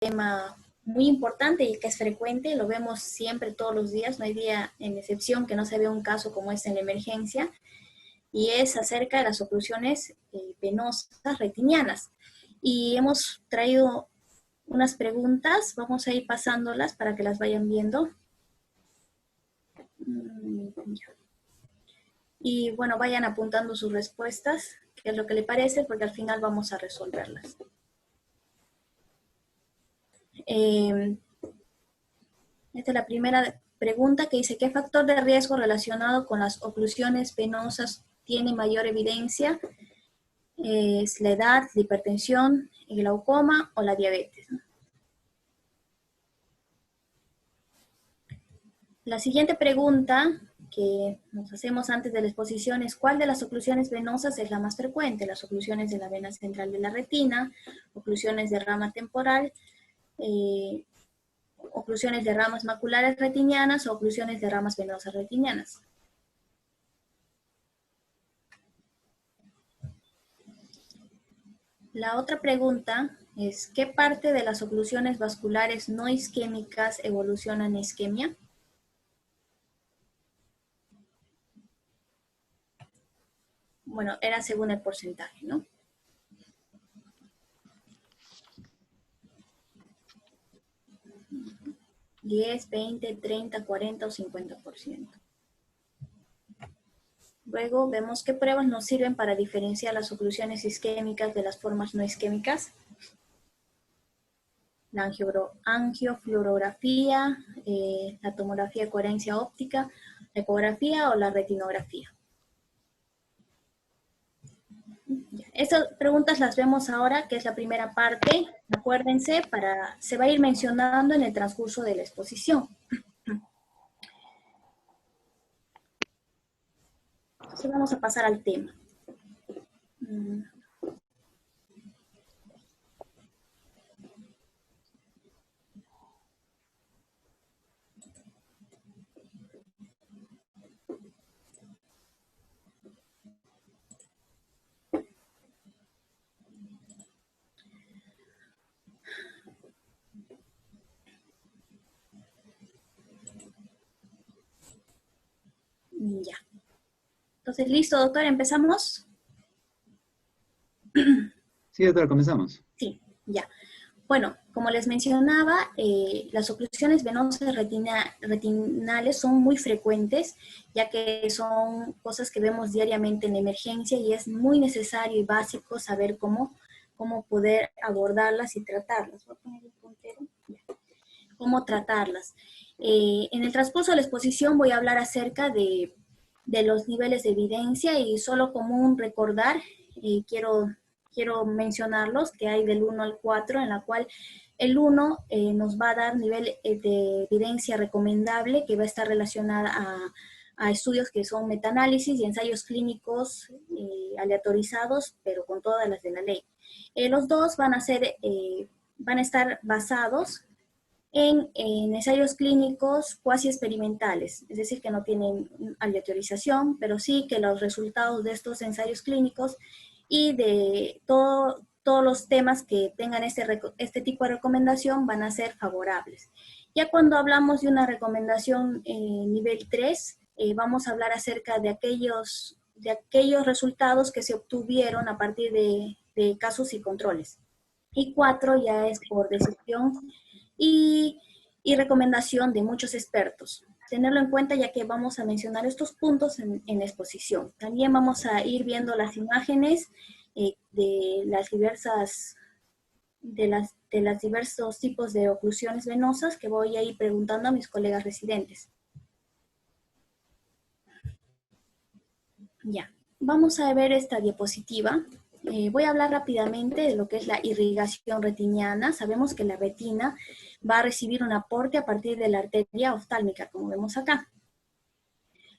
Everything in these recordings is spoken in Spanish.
tema muy importante y que es frecuente, lo vemos siempre todos los días, no hay día en excepción que no se vea un caso como este en la emergencia, y es acerca de las oclusiones venosas retinianas. Y hemos traído unas preguntas, vamos a ir pasándolas para que las vayan viendo. Y bueno, vayan apuntando sus respuestas, qué es lo que le parece, porque al final vamos a resolverlas. Esta es la primera pregunta que dice, ¿qué factor de riesgo relacionado con las oclusiones venosas tiene mayor evidencia? ¿Es la edad, la hipertensión, el glaucoma o la diabetes? La siguiente pregunta que nos hacemos antes de la exposición es, ¿cuál de las oclusiones venosas es la más frecuente? Las oclusiones de la vena central de la retina, oclusiones de rama temporal, oclusiones de ramas maculares retinianas o oclusiones de ramas venosas retinianas. La otra pregunta es, ¿qué parte de las oclusiones vasculares no isquémicas evolucionan a isquemia? Bueno, era según el porcentaje, ¿no? ¿10, 20, 30, 40 o 50%? Luego vemos qué pruebas nos sirven para diferenciar las oclusiones isquémicas de las formas no isquémicas. La angiofluorografía, la tomografía de coherencia óptica, la ecografía o la retinografía. Estas preguntas las vemos ahora, que es la primera parte. Acuérdense, se va a ir mencionando en el transcurso de la exposición. Entonces vamos a pasar al tema. Ya. Entonces, ¿listo, doctor? ¿Empezamos? Sí, doctor, comenzamos. Sí, ya. Bueno, como les mencionaba, las oclusiones venosas retinales son muy frecuentes, ya que son cosas que vemos diariamente en emergencia y es muy necesario y básico saber cómo poder abordarlas y tratarlas. Voy a poner el puntero. ¿Cómo tratarlas? En el transcurso de la exposición voy a hablar acerca de los niveles de evidencia y solo como un recordar, quiero mencionarlos, que hay del 1 al 4, en la cual el 1 nos va a dar nivel de evidencia recomendable que va a estar relacionada a estudios que son metaanálisis y ensayos clínicos aleatorizados, pero con todas las de la ley. Los dos van a estar basados en ensayos clínicos cuasi experimentales, es decir, que no tienen aleatorización, pero sí que los resultados de estos ensayos clínicos y de todos los temas que tengan este tipo de recomendación van a ser favorables. Ya cuando hablamos de una recomendación nivel 3, vamos a hablar acerca de aquellos resultados que se obtuvieron a partir de casos y controles. Y 4 ya es por decisión y recomendación de muchos expertos. Tenerlo en cuenta ya que vamos a mencionar estos puntos en la exposición. También vamos a ir viendo las imágenes de los diversos tipos de oclusiones venosas que voy a ir preguntando a mis colegas residentes. Ya, vamos a ver esta diapositiva. Voy a hablar rápidamente de lo que es la irrigación retiniana. Sabemos que la retina va a recibir un aporte a partir de la arteria oftálmica, como vemos acá.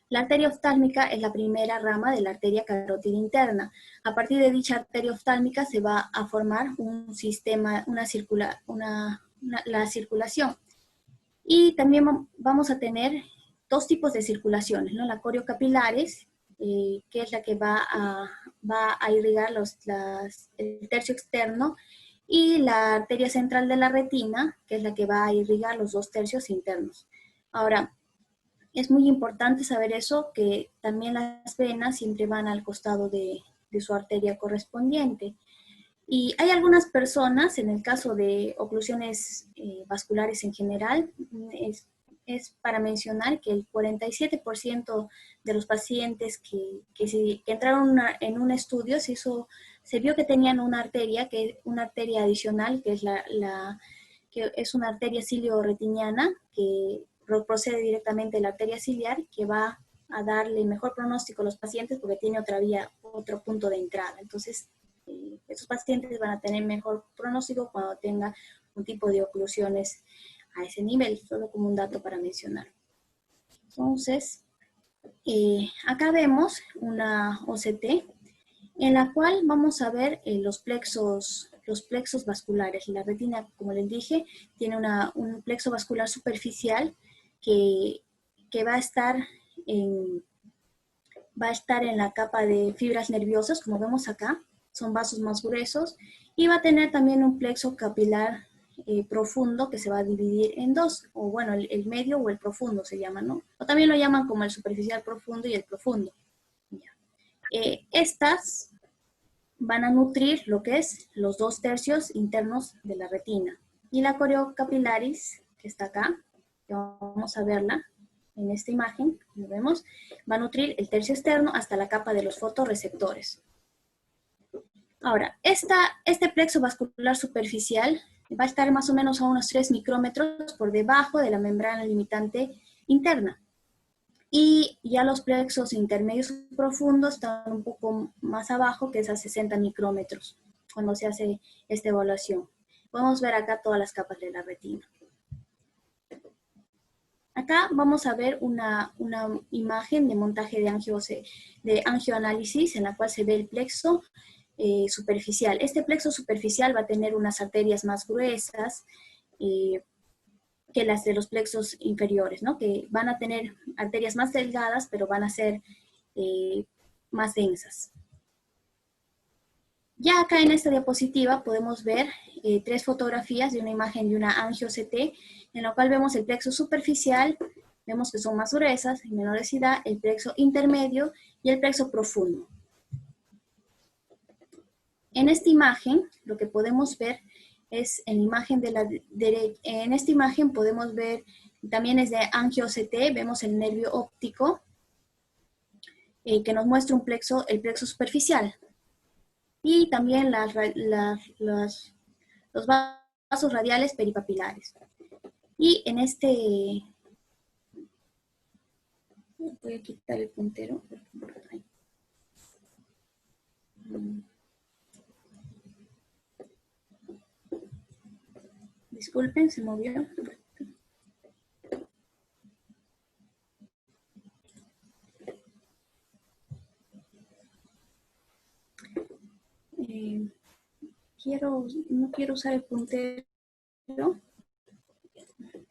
La arteria oftálmica es la primera rama de la arteria carótida interna. A partir de dicha arteria oftálmica se va a formar un sistema, la circulación. Y también vamos a tener dos tipos de circulaciones, ¿no? La coriocapilares, que es la que va a irrigar el tercio externo, y la arteria central de la retina, que es la que va a irrigar los 2/3 internos. Ahora, es muy importante saber eso, que también las venas siempre van al costado de su arteria correspondiente. Y hay algunas personas, en el caso de oclusiones vasculares en general, es para mencionar que el 47% de los pacientes que entraron en un estudio se vio que tenían una arteria adicional, que es una arteria cilio-retiniana, que procede directamente de la arteria ciliar, que va a darle mejor pronóstico a los pacientes porque tiene otra vía, otro punto de entrada. Entonces, estos pacientes van a tener mejor pronóstico cuando tengan un tipo de oclusiones a ese nivel, solo como un dato para mencionar. Entonces, acá vemos una OCT en la cual vamos a ver los plexos vasculares. La retina, como les dije, tiene un plexo vascular superficial que va a estar en la capa de fibras nerviosas, como vemos acá, son vasos más gruesos, y va a tener también un plexo capilar profundo que se va a dividir en dos, o bueno, el medio o el profundo se llama, ¿no? O también lo llaman como el superficial profundo y el profundo. Estas van a nutrir lo que es los 2/3 internos de la retina. Y la coriocapilaris, que está acá, que vamos a verla en esta imagen, como vemos, va a nutrir el tercio externo hasta la capa de los fotorreceptores. Ahora, este plexo vascular superficial va a estar más o menos a unos 3 micrómetros por debajo de la membrana limitante interna. Y ya los plexos intermedios profundos están un poco más abajo, que es a 60 micrómetros, cuando se hace esta evaluación. Podemos ver acá todas las capas de la retina. Acá vamos a ver una imagen de montaje de angioanálisis en la cual se ve el plexo superficial. Este plexo superficial va a tener unas arterias más gruesas que las de los plexos inferiores, ¿no? Que van a tener arterias más delgadas, pero van a ser más densas. Ya acá en esta diapositiva podemos ver 3 fotografías de una imagen de una angio-CT, en la cual vemos el plexo superficial, vemos que son más gruesas, en menor densidad, el plexo intermedio y el plexo profundo. En esta imagen, lo que podemos ver es en la imagen de la derecha. En esta imagen podemos ver, también es de angio-CT, vemos el nervio óptico, que nos muestra el plexo superficial. Y también los vasos radiales peripapilares. Y en este... Voy a quitar el puntero. Disculpen, se movió. No quiero usar el puntero.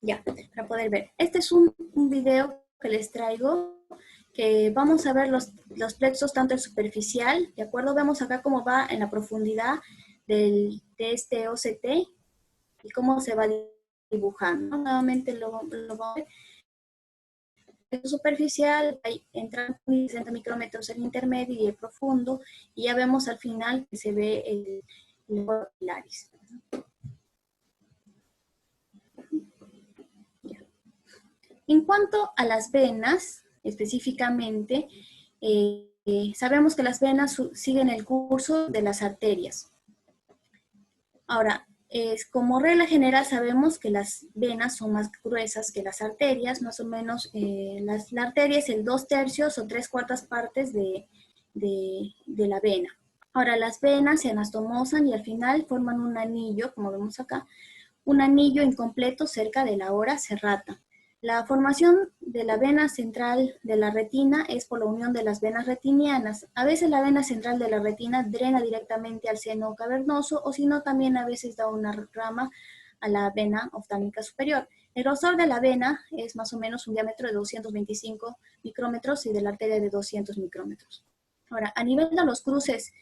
Ya, para poder ver. Este es un video que les traigo, que vamos a ver los plexos tanto en superficial, ¿de acuerdo? Vemos acá cómo va en la profundidad de este OCT y cómo se va dibujando. Nuevamente lo vamos a ver. El superficial, entran 60 micrómetros el intermedio y el profundo, y ya vemos al final que se ve el capilaris. En cuanto a las venas, específicamente, sabemos que las venas siguen el curso de las arterias. Ahora, como regla general sabemos que las venas son más gruesas que las arterias, más o menos la arteria es el 2/3 o 3/4 partes de la vena. Ahora, las venas se anastomosan y al final forman un anillo, como vemos acá, un anillo incompleto cerca de la hora serrata. La formación de la vena central de la retina es por la unión de las venas retinianas. A veces la vena central de la retina drena directamente al seno cavernoso, o si no, también a veces da una rama a la vena oftálmica superior. El grosor de la vena es más o menos un diámetro de 225 micrómetros y de la arteria de 200 micrómetros. Ahora, a nivel de los cruces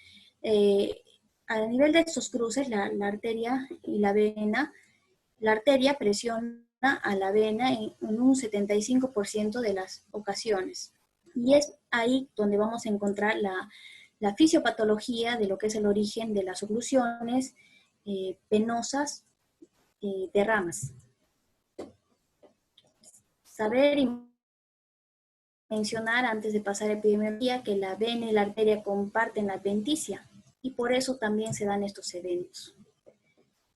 a nivel de estos cruces, la arteria y la vena, la arteria presiona a la vena en un 75% de las ocasiones. Y es ahí donde vamos a encontrar la fisiopatología de lo que es el origen de las oclusiones venosas de ramas. Saber y mencionar antes de pasar a epidemiología que la vena y la arteria comparten la adventicia y por eso también se dan estos eventos.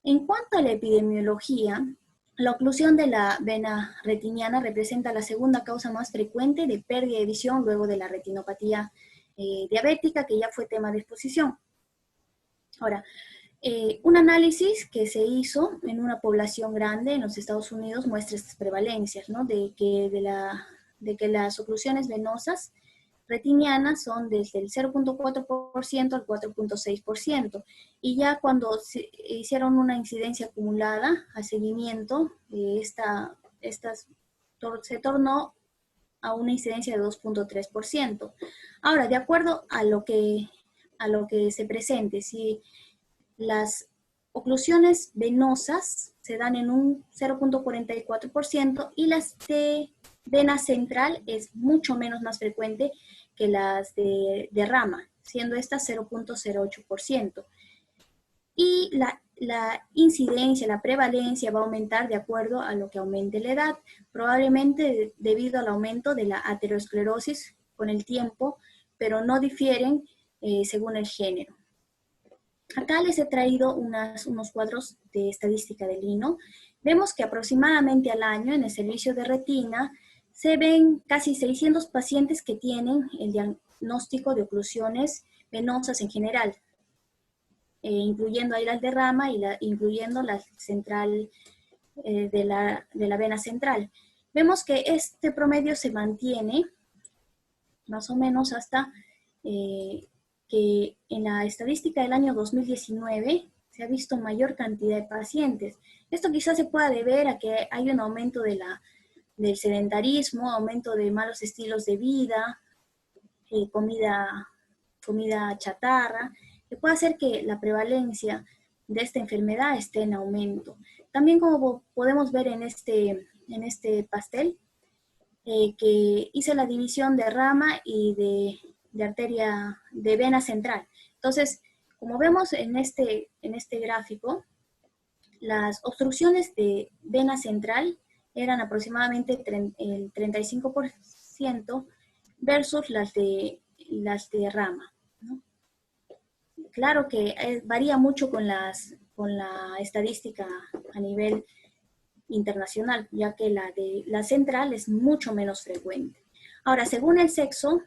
En cuanto a la epidemiología, la oclusión de la vena retiniana representa la segunda causa más frecuente de pérdida de visión luego de la retinopatía diabética, que ya fue tema de exposición. Ahora, un análisis que se hizo en una población grande en los Estados Unidos muestra estas prevalencias, ¿no? de que las oclusiones venosas retinianas son desde el 0.4% al 4.6%. Y ya cuando se hicieron una incidencia acumulada al seguimiento, se tornó a una incidencia de 2.3%. Ahora, de acuerdo a lo que se presente, si las oclusiones venosas se dan en un 0.44% y las de vena central es mucho menos más frecuente que las de rama, siendo esta 0.08%. Y la incidencia, la prevalencia va a aumentar de acuerdo a lo que aumente la edad, probablemente debido al aumento de la aterosclerosis con el tiempo, pero no difieren según el género. Acá les he traído unos cuadros de estadística del INO. Vemos que aproximadamente al año en el servicio de retina se ven casi 600 pacientes que tienen el diagnóstico de oclusiones venosas en general, incluyendo ahí las de rama y incluyendo la central de la vena central. Vemos que este promedio se mantiene más o menos hasta que en la estadística del año 2019 se ha visto mayor cantidad de pacientes. Esto quizás se pueda deber a que hay un aumento del sedentarismo, aumento de malos estilos de vida, comida chatarra, que puede hacer que la prevalencia de esta enfermedad esté en aumento. También como podemos ver en este pastel, que hice la división de rama y de arteria, de vena central. Entonces, como vemos en este gráfico, las obstrucciones de vena central eran aproximadamente el 35% versus las de rama, ¿no? Claro que varía mucho con la estadística a nivel internacional, ya que la de la central es mucho menos frecuente. Ahora, según el sexo,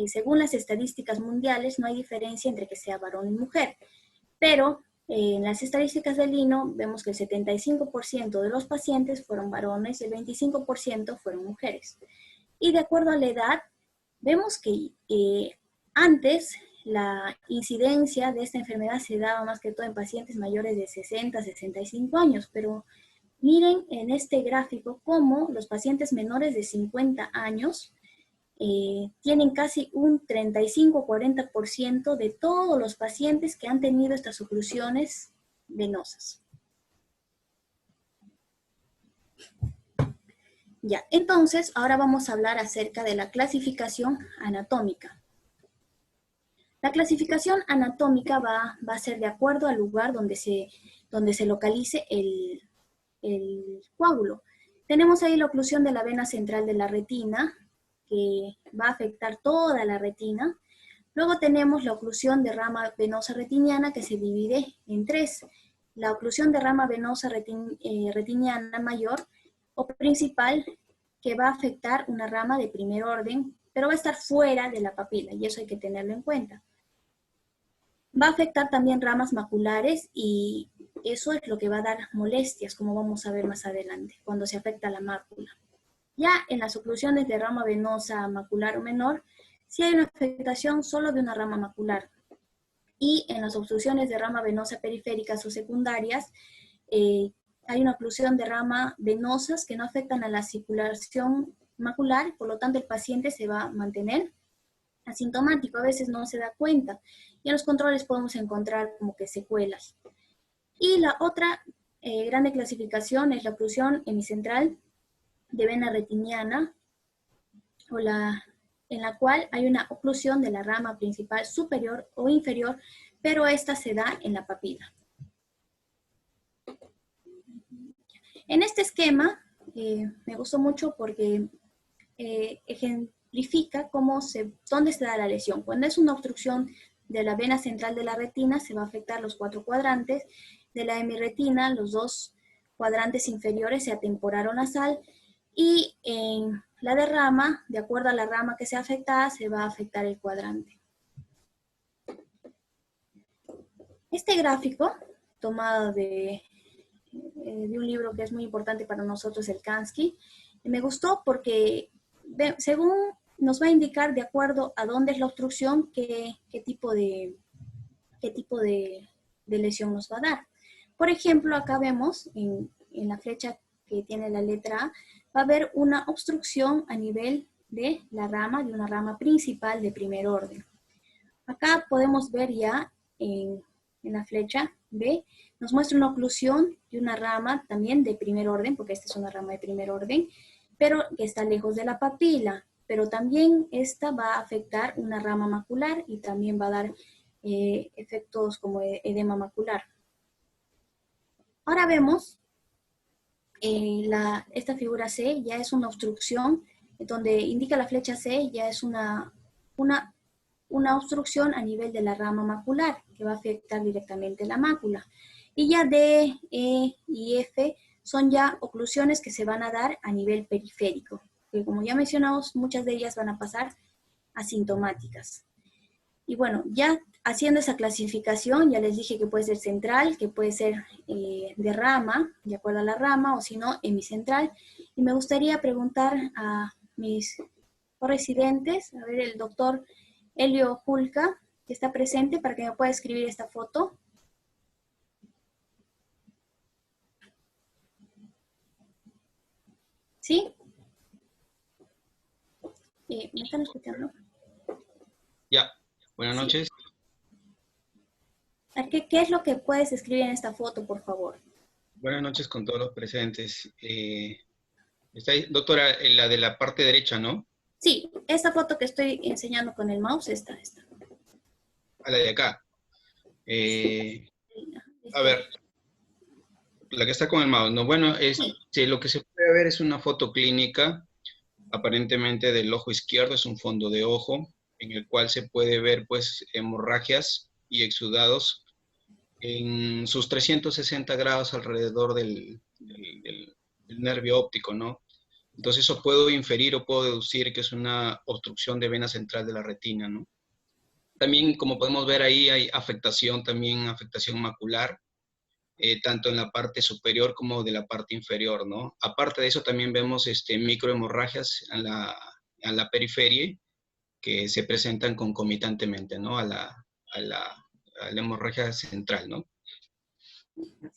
según las estadísticas mundiales, no hay diferencia entre que sea varón y mujer, pero en las estadísticas del INO vemos que el 75% de los pacientes fueron varones y el 25% fueron mujeres. Y de acuerdo a la edad, vemos que antes la incidencia de esta enfermedad se daba más que todo en pacientes mayores de 60 a 65 años, pero miren en este gráfico cómo los pacientes menores de 50 años tienen casi un 35-40% de todos los pacientes que han tenido estas oclusiones venosas. Ya, entonces ahora vamos a hablar acerca de la clasificación anatómica. La clasificación anatómica va a ser de acuerdo al lugar donde se localice el coágulo. Tenemos ahí la oclusión de la vena central de la retina, que va a afectar toda la retina. Luego tenemos la oclusión de rama venosa retiniana, que se divide en tres. La oclusión de rama venosa retiniana mayor o principal, que va a afectar una rama de primer orden, pero va a estar fuera de la papila, y eso hay que tenerlo en cuenta. Va a afectar también ramas maculares y eso es lo que va a dar molestias, como vamos a ver más adelante, cuando se afecta la mácula. Ya en las oclusiones de rama venosa macular o menor, sí hay una afectación solo de una rama macular. Y en las obstrucciones de rama venosa periféricas o secundarias, hay una oclusión de rama venosas que no afectan a la circulación macular, por lo tanto el paciente se va a mantener asintomático, a veces no se da cuenta. Y en los controles podemos encontrar como que secuelas. Y la otra grande clasificación es la oclusión hemicentral de vena retiniana, en la cual hay una oclusión de la rama principal superior o inferior, pero esta se da en la papila. En este esquema me gustó mucho porque ejemplifica dónde se da la lesión. Cuando es una obstrucción de la vena central de la retina, se va a afectar los 4 cuadrantes. De la hemirretina, los 2 cuadrantes inferiores sea temporal o nasal. Y en la derrama, de acuerdo a la rama que sea afectada, se va a afectar el cuadrante. Este gráfico, tomado de un libro que es muy importante para nosotros, el Kansky, me gustó porque según nos va a indicar de acuerdo a dónde es la obstrucción, qué tipo de lesión nos va a dar. Por ejemplo, acá vemos en la flecha que tiene la letra A, va a haber una obstrucción a nivel de la rama, de una rama principal de primer orden. Acá podemos ver ya en la flecha B, nos muestra una oclusión de una rama también de primer orden, porque esta es una rama de primer orden, pero que está lejos de la papila. Pero también esta va a afectar una rama macular y también va a dar efectos como edema macular. Ahora vemos esta figura C, ya es una obstrucción, donde indica la flecha C, ya es una obstrucción a nivel de la rama macular, que va a afectar directamente la mácula. Y ya D, E y F son ya oclusiones que se van a dar a nivel periférico, que como ya mencionamos, muchas de ellas van a pasar asintomáticas. Y bueno, ya haciendo esa clasificación, ya les dije que puede ser central, que puede ser de rama, de acuerdo a la rama, o si no, hemicentral. Y me gustaría preguntar a mis residentes, a ver, el doctor Helio Julca, que está presente, para que me pueda escribir esta foto. ¿Sí? ¿Me están escuchando? Ya, buenas noches. ¿Qué es lo que puedes escribir en esta foto, por favor? Buenas noches con todos los presentes. Está ahí, doctora, la de la parte derecha, ¿no? Sí, esta foto que estoy enseñando con el mouse, esta. A la de acá. A ver, la que está con el mouse, ¿no? Bueno, sí, lo que se puede ver es una foto clínica, aparentemente del ojo izquierdo, es un fondo de ojo, en el cual se puede ver, pues, hemorragias y exudados en sus 360 grados alrededor del nervio óptico, ¿no? Entonces eso puedo inferir o puedo deducir que es una obstrucción de vena central de la retina, ¿no? También, como podemos ver ahí, hay afectación macular, tanto en la parte superior como de la parte inferior, ¿no? Aparte de eso, también vemos microhemorragias a la periferia que se presentan concomitantemente, ¿no? A la hemorragia central, ¿no?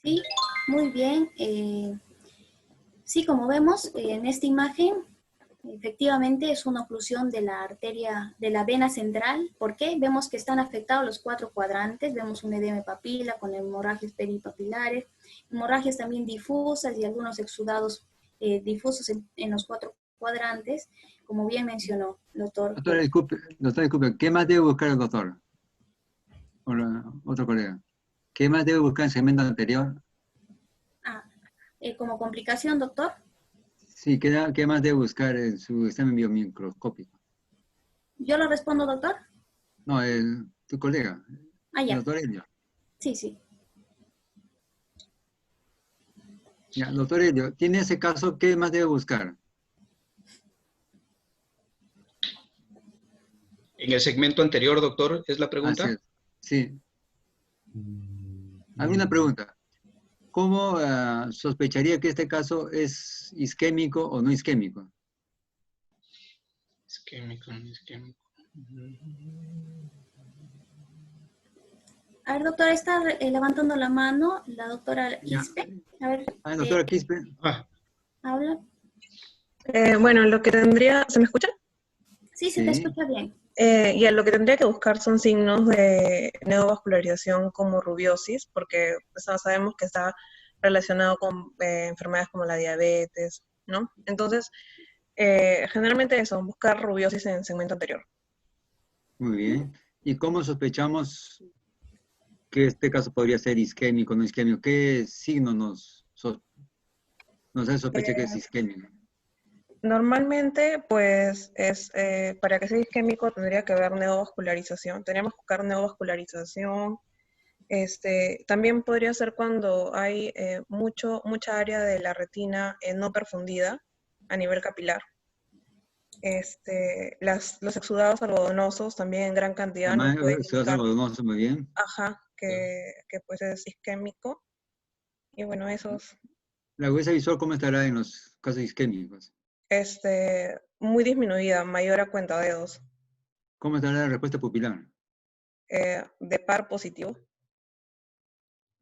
Sí, muy bien. Sí, como vemos en esta imagen, efectivamente es una oclusión de la arteria, de la vena central. ¿Por qué? Vemos que están afectados los 4 cuadrantes. Vemos un edema de papila con hemorragias peripapilares, hemorragias también difusas y algunos exudados difusos en los 4 cuadrantes, como bien mencionó el doctor. Doctor, disculpe, ¿qué más debe buscar el doctor? Otro colega. ¿Qué más debe buscar en el segmento anterior? Como complicación, doctor. Sí, ¿qué más debe buscar en su examen biomicroscópico? ¿Yo lo respondo, doctor? No, tu colega, ya. el doctor Elio. Sí. Ya, doctor Elio, ¿tiene ese caso? ¿Qué más debe buscar? En el segmento anterior, doctor, ¿es la pregunta? Así es. Sí. ¿Alguna pregunta? ¿Cómo sospecharía que este caso es isquémico o no isquémico? Isquémico, no isquémico. A ver, doctora, está levantando la mano la doctora Quispe. A ver. Doctora Quispe. Habla. Bueno, lo que tendría... ¿Se me escucha? Sí, se te Sí. escucha bien. Y lo que tendría que buscar son signos de neovascularización como rubiosis, porque sabemos que está relacionado con enfermedades como la diabetes, ¿no? Entonces, generalmente eso, buscar rubiosis en segmento anterior. Muy bien. ¿Y cómo sospechamos que este caso podría ser isquémico, no isquémico? ¿Qué signo nos hace sospechar que es Eh, isquémico? Normalmente, pues, para que sea isquémico tendría que haber neovascularización. Tendríamos que buscar neovascularización. También podría ser cuando hay mucha área de la retina no perfundida a nivel capilar. Los exudados algodonosos también en gran cantidad nos pueden Se hace indicar, algodonoso muy bien. ajá, que pues es isquémico. Y bueno, esos, La agudeza visual, ¿cómo estará en los casos isquémicos? muy disminuida, mayor a cuentadedos, ¿Cómo estará la respuesta pupilar? de par positivo.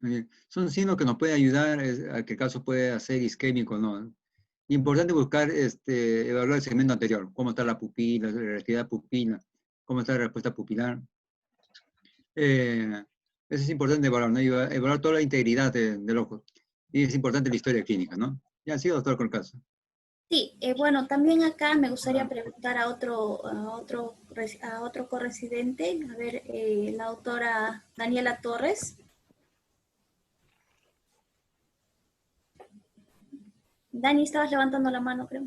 Muy bien. Son signos que nos pueden ayudar a que el caso pueda ser isquémico o no. Importante buscar, evaluar el segmento anterior. ¿Cómo está la pupila, la reactividad pupila? ¿Cómo está la respuesta pupilar? Eso es importante evaluar, ¿no? Evaluar toda la integridad del ojo. Y es importante la historia clínica, ¿no? Ya, sí, doctor, con el caso. Sí, bueno, también acá me gustaría preguntar a otro corresidente, a ver, la autora Daniela Torres. Dani, estabas levantando la mano, creo.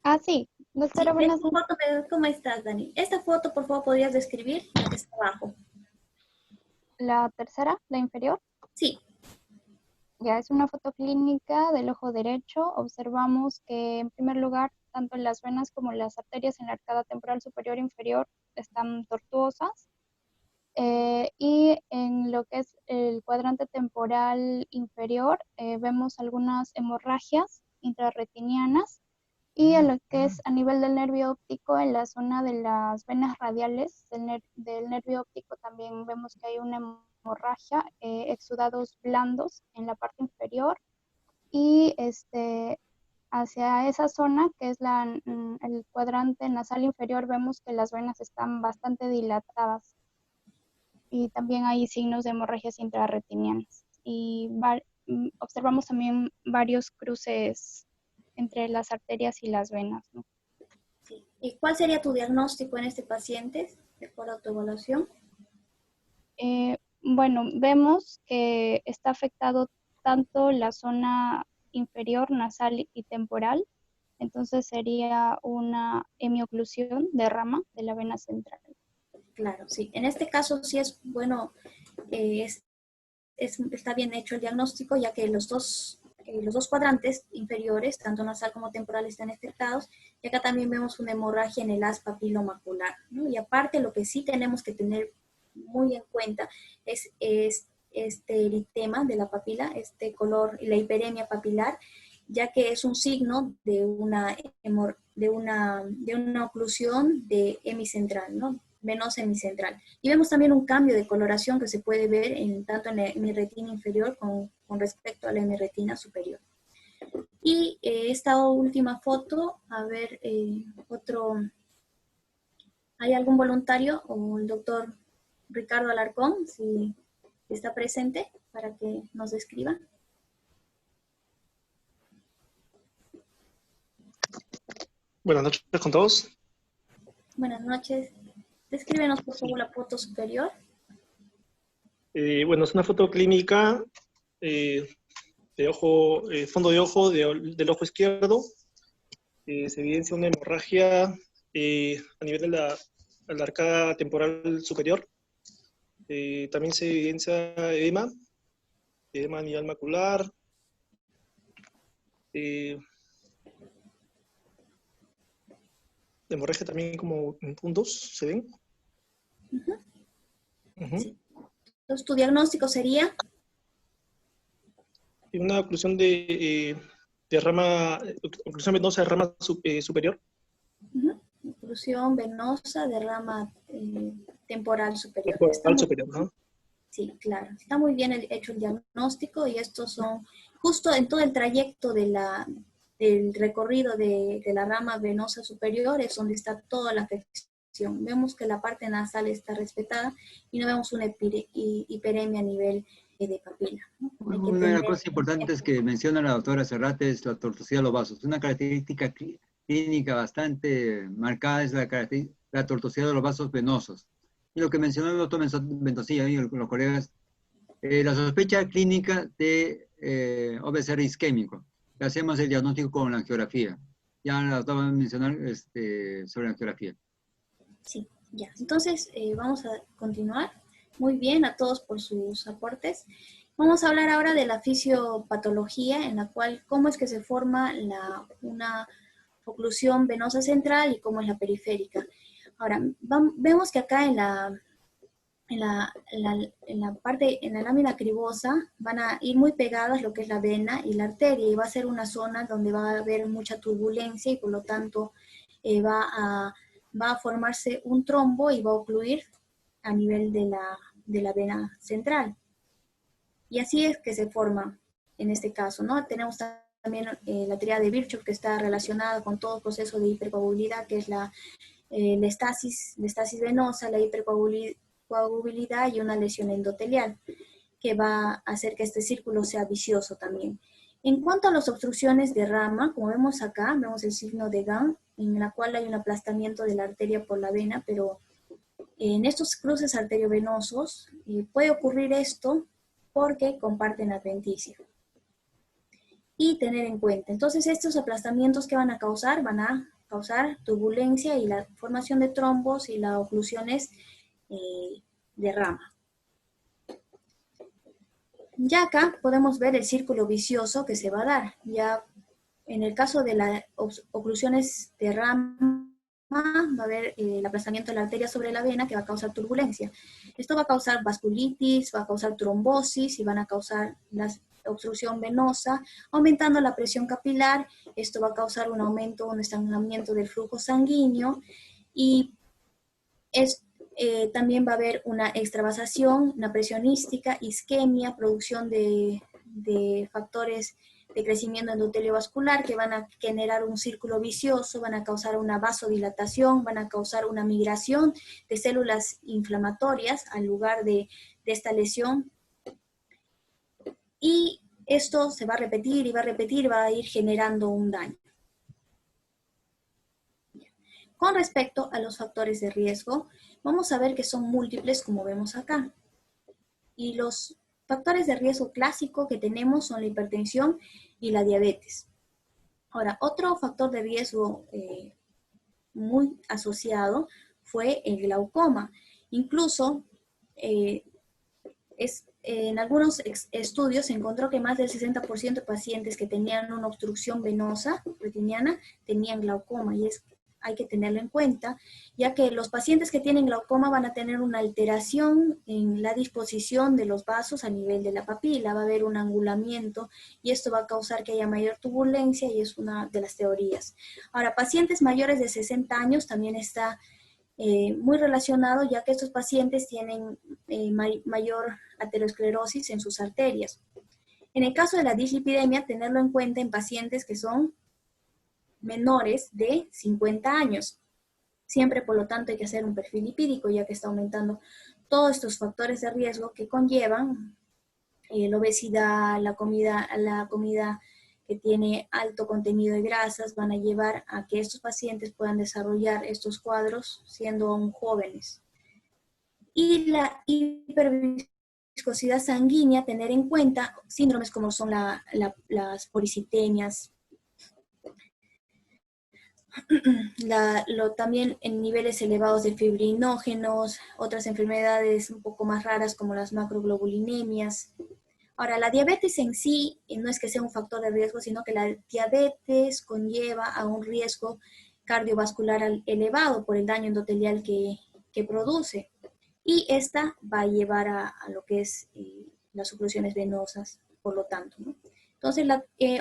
Ah, sí, doctora, Sí, buenas esta foto, ¿cómo estás, Dani? Esta foto, por favor, ¿podrías describir la que está abajo? La tercera, la inferior, Sí, ya es una foto clínica del ojo derecho. Observamos que, en primer lugar, tanto las venas como las arterias en la arcada temporal superior e inferior están tortuosas. Y en lo que es el cuadrante temporal inferior, vemos algunas hemorragias intrarretinianas. Y en lo que es a nivel del nervio óptico, en la zona de las venas radiales del nervio óptico también vemos que hay una hemorragia, exudados blandos en la parte inferior. Y hacia esa zona, que es el cuadrante nasal inferior, vemos que las venas están bastante dilatadas. Y también hay signos de hemorragias intrarretinianas. Y observamos también varios cruces entre las arterias y las venas, ¿no? sí. ¿Y cuál sería tu diagnóstico en este paciente, de acuerdo a tu evaluación? Bueno, vemos que está afectado tanto la zona inferior, nasal y temporal, entonces sería una hemioclusión de rama de la vena central. Claro, sí. En este caso sí es bueno, está bien hecho el diagnóstico, ya que los dos cuadrantes inferiores, tanto nasal como temporal, están afectados. Y acá también vemos una hemorragia en el haz papilomacular, ¿no? Y aparte, lo que sí tenemos que tener muy en cuenta es este eritema de la papila, este color, la hiperemia papilar, ya que es un signo de una oclusión de hemicentral, ¿no? Venosa hemicentral. Y vemos también un cambio de coloración que se puede ver tanto en la hemiretina inferior con respecto a la hemiretina superior. Y esta última foto, a ver, ¿hay algún voluntario o el doctor Ricardo Alarcón, si está presente, para que nos describa? Buenas noches con todos. Buenas noches. Descríbenos, por favor, la foto superior. Bueno, es una foto clínica de ojo, fondo de ojo del ojo izquierdo. Se evidencia una hemorragia a nivel de la arcada temporal superior. También se evidencia edema a nivel macular. Hemorragia también como en puntos, ¿se ven? Sí. Entonces, ¿tu diagnóstico sería? Una oclusión oclusión venosa de rama superior. Oclusión venosa de rama temporal superior. Temporal superior, ¿no? Sí, claro. Está muy bien hecho el diagnóstico y estos son justo en todo el trayecto del recorrido de la rama venosa superior es donde está toda la afección. Vemos que la parte nasal está respetada y no vemos una hiperemia a nivel de papila, ¿no? Una de las cosas importantes que menciona la doctora Serrate es la tortuosidad de los vasos. Una característica clínica bastante marcada es la tortuosidad de los vasos venosos. Y lo que mencionó el doctor Ventosilla y los colegas, la sospecha clínica de OV0 isquémico. Le hacemos el diagnóstico con la angiografía. Ya la doctora va a mencionar sobre la angiografía. Sí, ya. Entonces, vamos a continuar. Muy bien, a todos por sus aportes. Vamos a hablar ahora de la fisiopatología, en la cual, cómo es que se forma una oclusión venosa central y cómo es la periférica. Ahora, vemos que acá en la lámina cribosa van a ir muy pegadas lo que es la vena y la arteria, y va a ser una zona donde va a haber mucha turbulencia y por lo tanto va a formarse un trombo y va a ocluir a nivel de la vena central. Y así es que se forma en este caso, ¿no? Tenemos también la teoría de Virchow, que está relacionada con todo el proceso de hipercoagulabilidad, que es la estasis venosa, la hipercoagulabilidad y una lesión endotelial, que va a hacer que este círculo sea vicioso también. En cuanto a las obstrucciones de rama, como vemos acá, vemos el signo de Gauss, en la cual hay un aplastamiento de la arteria por la vena, pero en estos cruces arteriovenosos puede ocurrir esto porque comparten adventicia. Y tener en cuenta, entonces estos aplastamientos que van a causar turbulencia y la formación de trombos y las oclusiones de rama. Ya acá podemos ver el círculo vicioso que se va a dar. Ya en el caso de las oclusiones de rama, va a haber el aplastamiento de la arteria sobre la vena que va a causar turbulencia. Esto va a causar vasculitis, va a causar trombosis y van a causar la obstrucción venosa, aumentando la presión capilar. Esto va a causar un aumento, un estancamiento del flujo sanguíneo y también va a haber una extravasación, una presión ística, isquemia, producción de factores de crecimiento endotelio vascular que van a generar un círculo vicioso, van a causar una vasodilatación, van a causar una migración de células inflamatorias al lugar de esta lesión. Y esto se va a repetir y va a repetir, va a ir generando un daño. Con respecto a los factores de riesgo, vamos a ver que son múltiples como vemos acá. Y los factores de riesgo clásico que tenemos son la hipertensión y la diabetes. Ahora, otro factor de riesgo muy asociado fue el glaucoma. Incluso en algunos estudios se encontró que más del 60% de pacientes que tenían una obstrucción venosa retiniana tenían glaucoma, y hay que tenerlo en cuenta, ya que los pacientes que tienen glaucoma van a tener una alteración en la disposición de los vasos a nivel de la papila, va a haber un angulamiento y esto va a causar que haya mayor turbulencia y es una de las teorías. Ahora, pacientes mayores de 60 años también está muy relacionado, ya que estos pacientes tienen mayor aterosclerosis en sus arterias. En el caso de la dislipidemia, tenerlo en cuenta en pacientes que son menores de 50 años. Siempre, por lo tanto, hay que hacer un perfil lipídico, ya que está aumentando todos estos factores de riesgo que conllevan la obesidad, la comida que tiene alto contenido de grasas, van a llevar a que estos pacientes puedan desarrollar estos cuadros siendo aún jóvenes. Y la hiperviscosidad sanguínea, tener en cuenta síndromes como son las policitemias, también en niveles elevados de fibrinógenos, otras enfermedades un poco más raras como las macroglobulinemias. Ahora, la diabetes en sí no es que sea un factor de riesgo, sino que la diabetes conlleva a un riesgo cardiovascular elevado por el daño endotelial que produce. Y esta va a llevar a lo que es las oclusiones venosas, por lo tanto, ¿no? Entonces,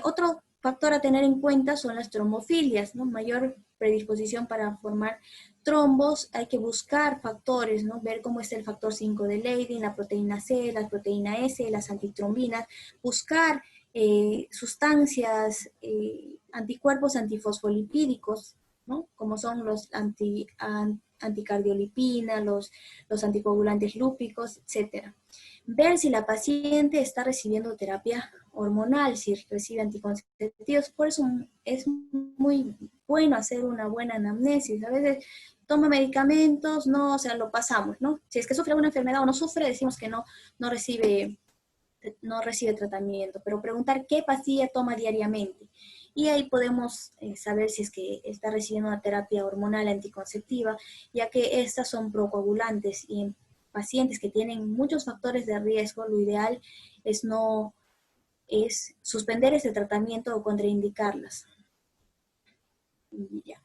otro factor a tener en cuenta son las trombofilias, ¿no? Mayor predisposición para formar trombos, hay que buscar factores, ¿no? Ver cómo está el factor 5 de Leydig, la proteína C, la proteína S, las antitrombinas, buscar sustancias, anticuerpos antifosfolipídicos, ¿no? Como son los anticardiolipina, los anticoagulantes lúpicos, etc. Ver si la paciente está recibiendo terapia hormonal, si recibe anticonceptivos. Por eso es muy bueno hacer una buena anamnesis. A veces toma medicamentos, no, o sea, lo pasamos, ¿no? Si es que sufre alguna enfermedad o no sufre, decimos que no recibe tratamiento, pero preguntar qué pastilla toma diariamente. Y ahí podemos saber si es que está recibiendo una terapia hormonal anticonceptiva, ya que estas son procoagulantes y en pacientes que tienen muchos factores de riesgo, lo ideal es suspender ese tratamiento o contraindicarlas. Ya.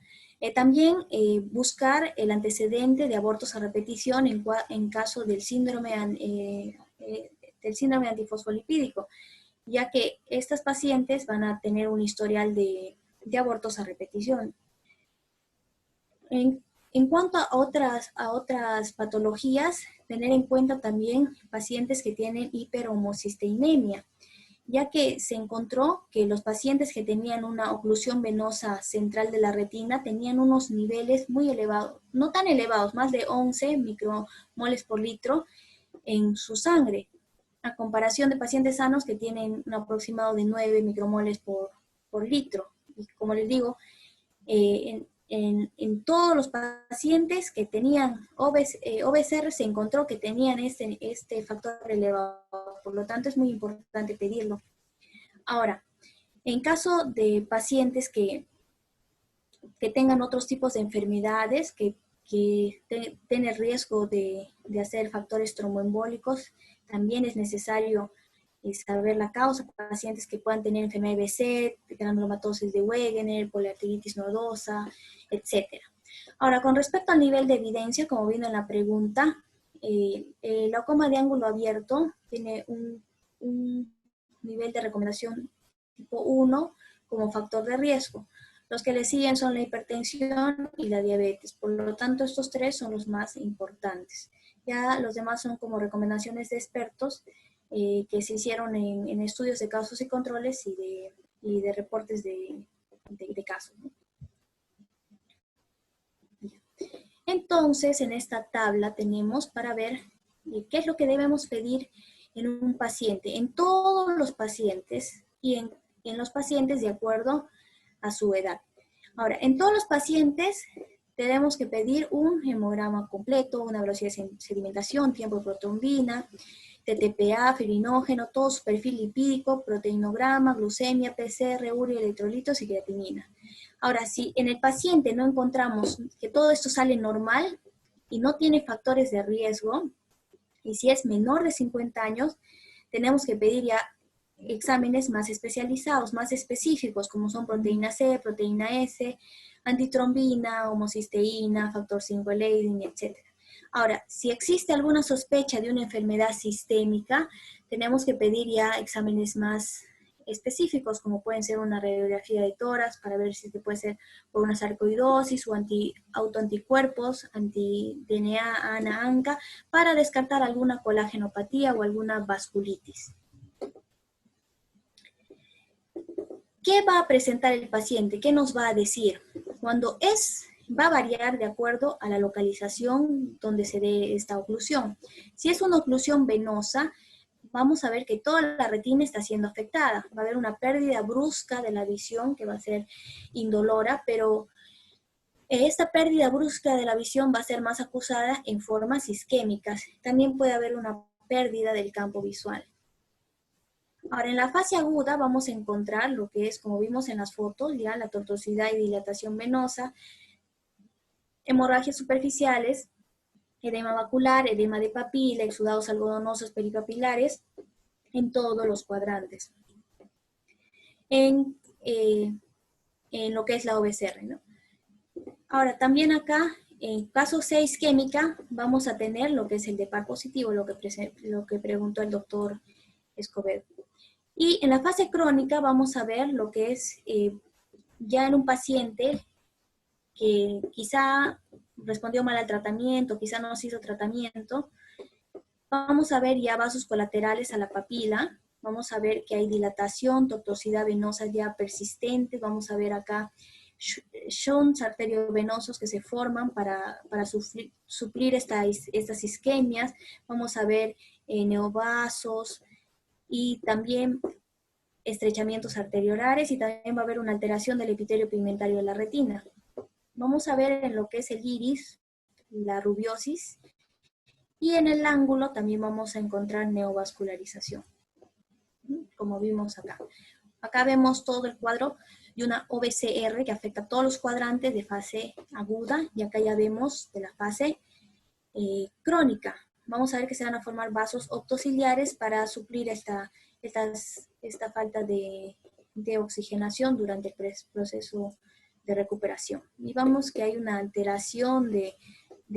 También buscar el antecedente de abortos a repetición en caso del síndrome antifosfolipídico, ya que estas pacientes van a tener un historial de abortos a repetición. En cuanto a otras patologías, tener en cuenta también pacientes que tienen hiperhomocisteinemia, ya que se encontró que los pacientes que tenían una oclusión venosa central de la retina tenían unos niveles muy elevados, no tan elevados, más de 11 micromoles por litro en su sangre, a comparación de pacientes sanos que tienen un aproximado de 9 micromoles por litro. Y como les digo, en todos los pacientes que tenían OBSR se encontró que tenían este factor elevado, por lo tanto es muy importante pedirlo. Ahora, en caso de pacientes que tengan otros tipos de enfermedades, que tienen riesgo de hacer factores tromboembólicos, también es necesario saber la causa. Pacientes que puedan tener enfermedad de BC, granulomatosis de Wegener, poliarteritis nodosa, etc. Ahora, con respecto al nivel de evidencia, como vino en la pregunta, el glaucoma de ángulo abierto tiene un nivel de recomendación tipo 1 como factor de riesgo. Los que le siguen son la hipertensión y la diabetes. Por lo tanto, estos tres son los más importantes. Ya los demás son como recomendaciones de expertos que se hicieron en estudios de casos y controles y de reportes de casos, ¿no? Entonces, en esta tabla tenemos para ver qué es lo que debemos pedir en un paciente, en todos los pacientes y en los pacientes de acuerdo a su edad. Ahora, en todos los pacientes tenemos que pedir un hemograma completo, una velocidad de sedimentación, tiempo de protrombina, TTPA, filinógeno, todo su perfil lipídico, proteinograma, glucemia, PCR, urea, electrolitos y creatinina. Ahora, si en el paciente no encontramos que todo esto sale normal y no tiene factores de riesgo, y si es menor de 50 años, tenemos que pedir ya exámenes más especializados, más específicos, como son proteína C, proteína S, antitrombina, homocisteína, factor 5 Leiden, etc. Ahora, si existe alguna sospecha de una enfermedad sistémica, tenemos que pedir ya exámenes más específicos, como pueden ser una radiografía de tórax para ver si puede ser por una sarcoidosis o autoanticuerpos, anti-DNA, ANA-ANCA, para descartar alguna colágenopatía o alguna vasculitis. ¿Qué va a presentar el paciente? ¿Qué nos va a decir? Va a variar de acuerdo a la localización donde se dé esta oclusión. Si es una oclusión venosa, vamos a ver que toda la retina está siendo afectada. Va a haber una pérdida brusca de la visión que va a ser indolora, pero esta pérdida brusca de la visión va a ser más acusada en formas isquémicas. También puede haber una pérdida del campo visual. Ahora, en la fase aguda vamos a encontrar lo que es, como vimos en las fotos, ya la tortuosidad y dilatación venosa, hemorragias superficiales, edema macular, edema de papila, exudados algodonosos peripapilares, en todos los cuadrantes. En lo que es la OBSR, ¿no? Ahora, también acá, en caso C isquémica, vamos a tener lo que es el DEPAR positivo, lo que preguntó el doctor Escobedo. Y en la fase crónica vamos a ver lo que es ya en un paciente que quizá respondió mal al tratamiento, quizá no se hizo tratamiento. Vamos a ver ya vasos colaterales a la papila, vamos a ver que hay dilatación, tortuosidad venosa ya persistente, vamos a ver acá shunts arteriovenosos que se forman para suplir estas isquemias, vamos a ver neovasos y también estrechamientos arteriolares, y también va a haber una alteración del epitelio pigmentario de la retina. Vamos a ver en lo que es el iris, la rubiosis, y en el ángulo también vamos a encontrar neovascularización, como vimos acá. Acá vemos todo el cuadro de una OVCR que afecta a todos los cuadrantes de fase aguda, y acá ya vemos de la fase crónica. Vamos a ver que se van a formar vasos octociliares para suplir esta falta de oxigenación durante el proceso de recuperación. Y vamos que hay una alteración de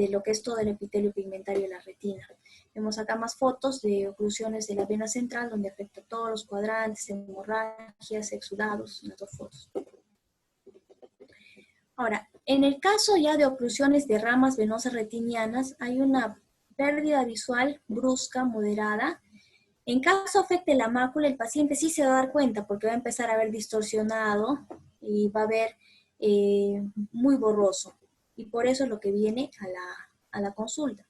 lo que es todo el epitelio pigmentario de la retina. Vemos acá más fotos de oclusiones de la vena central, donde afecta a todos los cuadrantes, hemorragias, exudados, en las dos fotos. Ahora, en el caso ya de oclusiones de ramas venosas retinianas, hay una pérdida visual brusca, moderada. En caso afecte la mácula, el paciente sí se va a dar cuenta porque va a empezar a ver distorsionado y va a ver muy borroso. Y por eso es lo que viene a la consulta.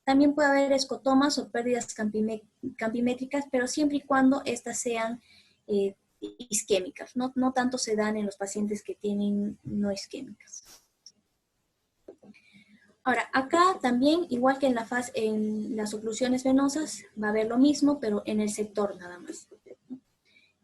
También puede haber escotomas o pérdidas campimétricas, pero siempre y cuando estas sean isquémicas. No tanto se dan en los pacientes que tienen no isquémicas. Ahora, acá también, igual que en las oclusiones venosas, va a haber lo mismo, pero en el sector nada más.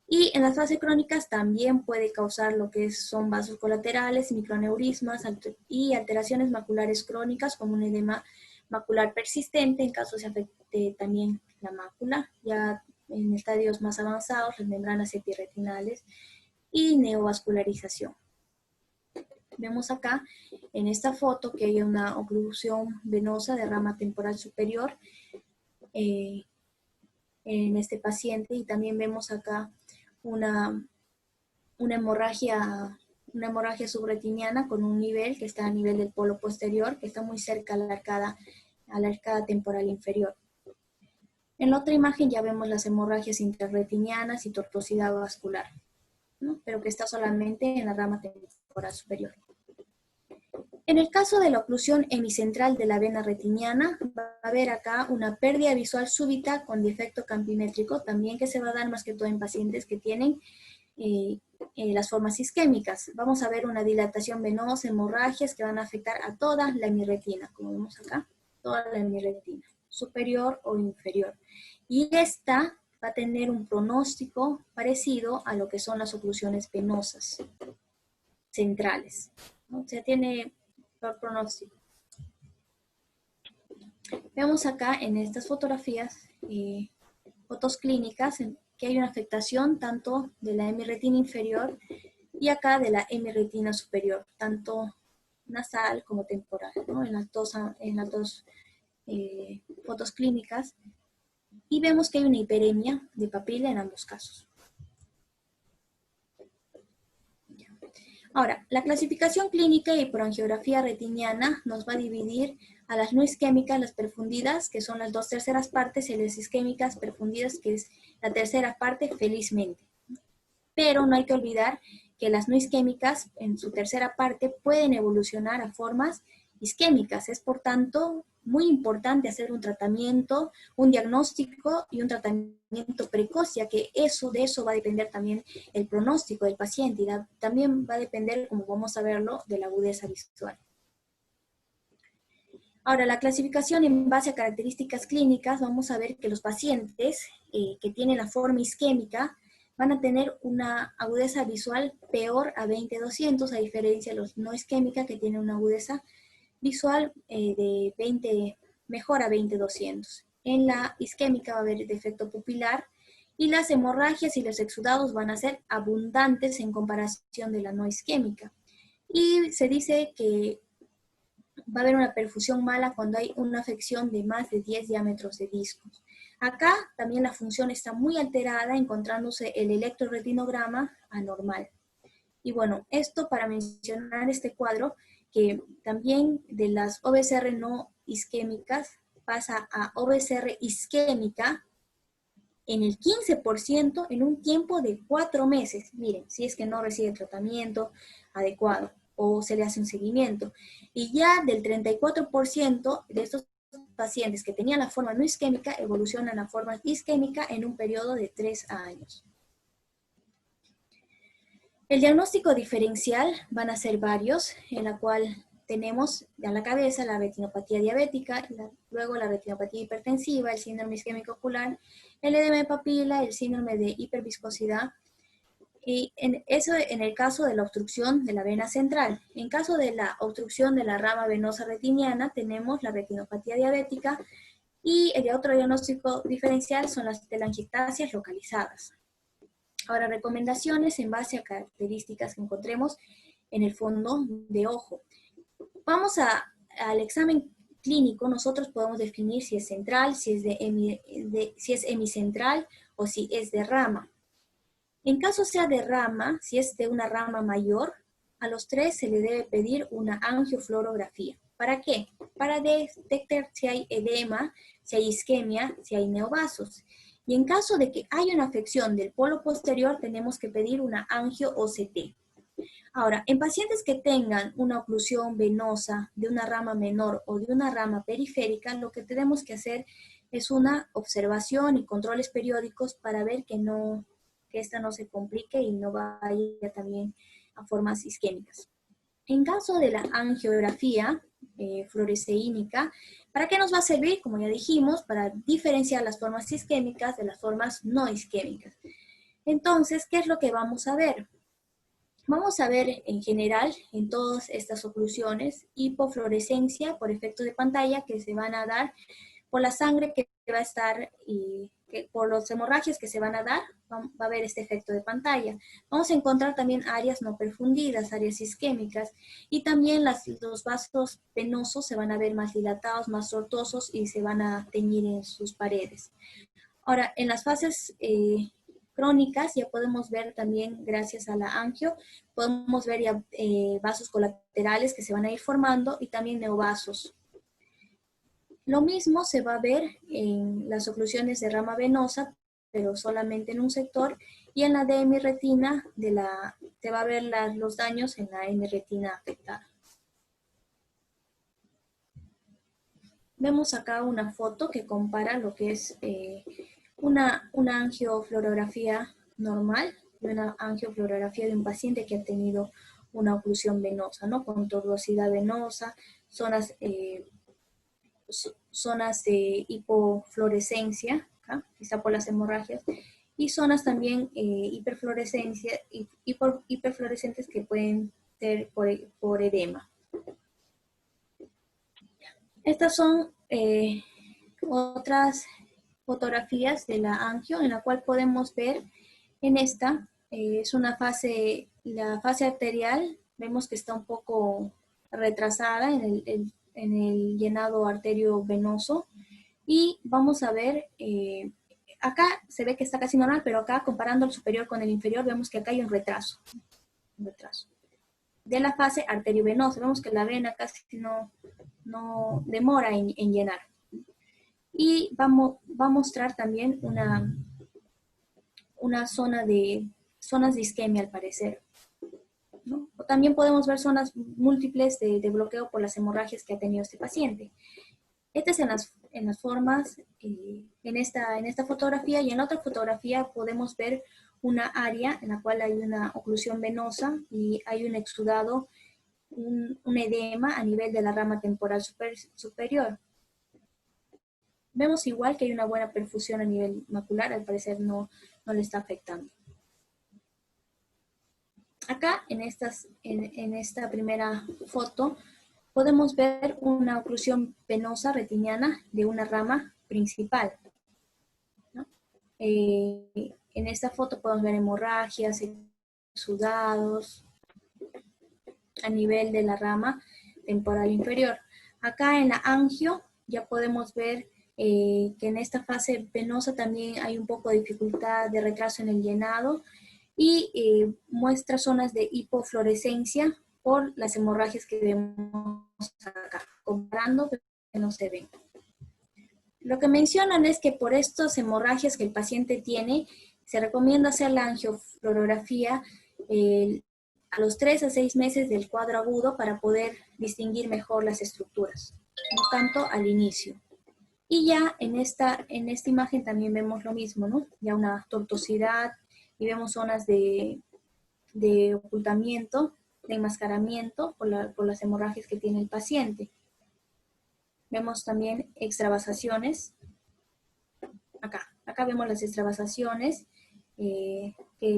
Y en las fases crónicas también puede causar lo que son vasos colaterales, microneurismas y alteraciones maculares crónicas, como un edema macular persistente, en caso se afecte también la mácula, ya en estadios más avanzados, las membranas epiretinales y neovascularización. Vemos acá en esta foto que hay una oclusión venosa de rama temporal superior en este paciente, y también vemos acá una hemorragia subretiniana con un nivel que está a nivel del polo posterior, que está muy cerca a la arcada temporal inferior. En la otra imagen ya vemos las hemorragias intrarretinianas y tortuosidad vascular, ¿no? Pero que está solamente en la rama temporal superior. En el caso de la oclusión hemicentral de la vena retiniana, va a haber acá una pérdida visual súbita con defecto campimétrico, también que se va a dar más que todo en pacientes que tienen las formas isquémicas. Vamos a ver una dilatación venosa, hemorragias que van a afectar a toda la hemirretina, como vemos acá, toda la hemirretina, superior o inferior. Y esta va a tener un pronóstico parecido a lo que son las oclusiones venosas centrales, ¿no? O sea, tiene peor pronóstico. Vemos acá en estas fotografías, fotos clínicas, que hay una afectación tanto de la hemirretina inferior y acá de la hemirretina superior, tanto nasal como temporal, ¿no? En las dos fotos clínicas, y vemos que hay una hiperemia de papila en ambos casos. Ahora, la clasificación clínica y por angiografía retiniana nos va a dividir a las no isquémicas, las perfundidas, que son las 2/3 partes, y las isquémicas perfundidas, que es la 1/3 parte, felizmente. Pero no hay que olvidar que las no isquémicas, en su 1/3 parte, pueden evolucionar a formas isquémicas. Es, por tanto, muy importante hacer un tratamiento, un diagnóstico y un tratamiento precoz, ya que de eso va a depender también el pronóstico del paciente, y también va a depender, como vamos a verlo, de la agudeza visual. Ahora, la clasificación en base a características clínicas, vamos a ver que los pacientes que tienen la forma isquémica van a tener una agudeza visual peor a 20/200, a diferencia de los no isquémica, que tienen una agudeza visual de 20, mejor a 20/200. En la isquémica va a haber defecto pupilar, y las hemorragias y los exudados van a ser abundantes en comparación de la no isquémica. Y se dice que va a haber una perfusión mala cuando hay una afección de más de 10 diámetros de discos. Acá también la función está muy alterada, encontrándose el electroretinograma anormal. Y bueno, esto para mencionar este cuadro, que también de las OVCR no isquémicas pasa a OVCR isquémica, en el 15% en un tiempo de 4 meses. Miren, si es que no recibe tratamiento adecuado o se le hace un seguimiento. Y ya del 34% de estos pacientes que tenían la forma no isquémica evolucionan a forma isquémica en un periodo de 3 años. El diagnóstico diferencial van a ser varios, en la cual tenemos a la cabeza la retinopatía diabética, luego la retinopatía hipertensiva, el síndrome isquémico ocular, el edema de papila, el síndrome de hiperviscosidad, y eso en el caso de la obstrucción de la vena central. En caso de la obstrucción de la rama venosa retiniana, tenemos la retinopatía diabética, y el otro diagnóstico diferencial son las telangiectasias localizadas. Ahora, recomendaciones en base a características que encontremos en el fondo de ojo. Vamos al examen clínico. Nosotros podemos definir si es central, si es hemicentral o si es de rama. En caso sea de rama, si es de una rama mayor, a los 3 se le debe pedir una angiofluorografía. ¿Para qué? Para detectar si hay edema, si hay isquemia, si hay neovasos. Y en caso de que haya una afección del polo posterior, tenemos que pedir una angio-OCT. Ahora, en pacientes que tengan una oclusión venosa de una rama menor o de una rama periférica, lo que tenemos que hacer es una observación y controles periódicos para ver que esta no se complique y no vaya también a formas isquémicas. En caso de la angiografía fluoresceínica, ¿para qué nos va a servir? Como ya dijimos, para diferenciar las formas isquémicas de las formas no isquémicas. Entonces, ¿qué es lo que vamos a ver? Vamos a ver en general, en todas estas oclusiones, hipofluorescencia por efecto de pantalla que se van a dar por la sangre que va a estar y por los hemorragias que se van a dar, va a haber este efecto de pantalla. Vamos a encontrar también áreas no perfundidas, áreas isquémicas, y también los vasos venosos se van a ver más dilatados, más tortuosos y se van a teñir en sus paredes. Ahora, en las fases crónicas ya podemos ver también, gracias a la angio, podemos ver ya vasos colaterales que se van a ir formando y también neovasos. Lo mismo se va a ver en las oclusiones de rama venosa, pero solamente en un sector, y en la de hemirretina se va a ver los daños en la hemirretina afectada. Vemos acá una foto que compara lo que es una angiofluorografía normal y una angiofluorografía de un paciente que ha tenido una oclusión venosa, ¿no? Con tortuosidad venosa, zonas de hipofluorescencia, ¿no? Quizá por las hemorragias, y zonas también hiperfluorescentes que pueden ser por edema. Estas son otras fotografías de la angio, en la cual podemos ver en esta, es una fase, la fase arterial, vemos que está un poco retrasada en el llenado arteriovenoso, y vamos a ver, acá se ve que está casi normal, pero acá comparando el superior con el inferior, vemos que acá hay un retraso de la fase arteriovenosa. Vemos que la vena casi no demora en llenar. Y va a mostrar también una zonas de isquemia al parecer, ¿no? O también podemos ver zonas múltiples de bloqueo por las hemorragias que ha tenido este paciente. Este es en las formas, en esta fotografía, y en la otra fotografía podemos ver una área en la cual hay una oclusión venosa y hay un exudado, un edema a nivel de la rama temporal superior. Vemos igual que hay una buena perfusión a nivel macular, al parecer no le está afectando. Acá, en esta primera foto, podemos ver una oclusión venosa retiniana de una rama principal, ¿no? En esta foto podemos ver hemorragias, exudados a nivel de la rama temporal inferior. Acá en la angio ya podemos ver que en esta fase venosa también hay un poco de dificultad de retraso en el llenado, y muestra zonas de hipofluorescencia por las hemorragias que vemos acá, comparando que no se ven. Lo que mencionan es que por estas hemorragias que el paciente tiene, se recomienda hacer la angiofluorografía a los 3 a 6 meses del cuadro agudo para poder distinguir mejor las estructuras, no tanto al inicio. Y ya en esta imagen también vemos lo mismo, ¿no? Ya una tortuosidad y vemos zonas de ocultamiento, de enmascaramiento por las hemorragias que tiene el paciente. Vemos también extravasaciones. Acá vemos las extravasaciones que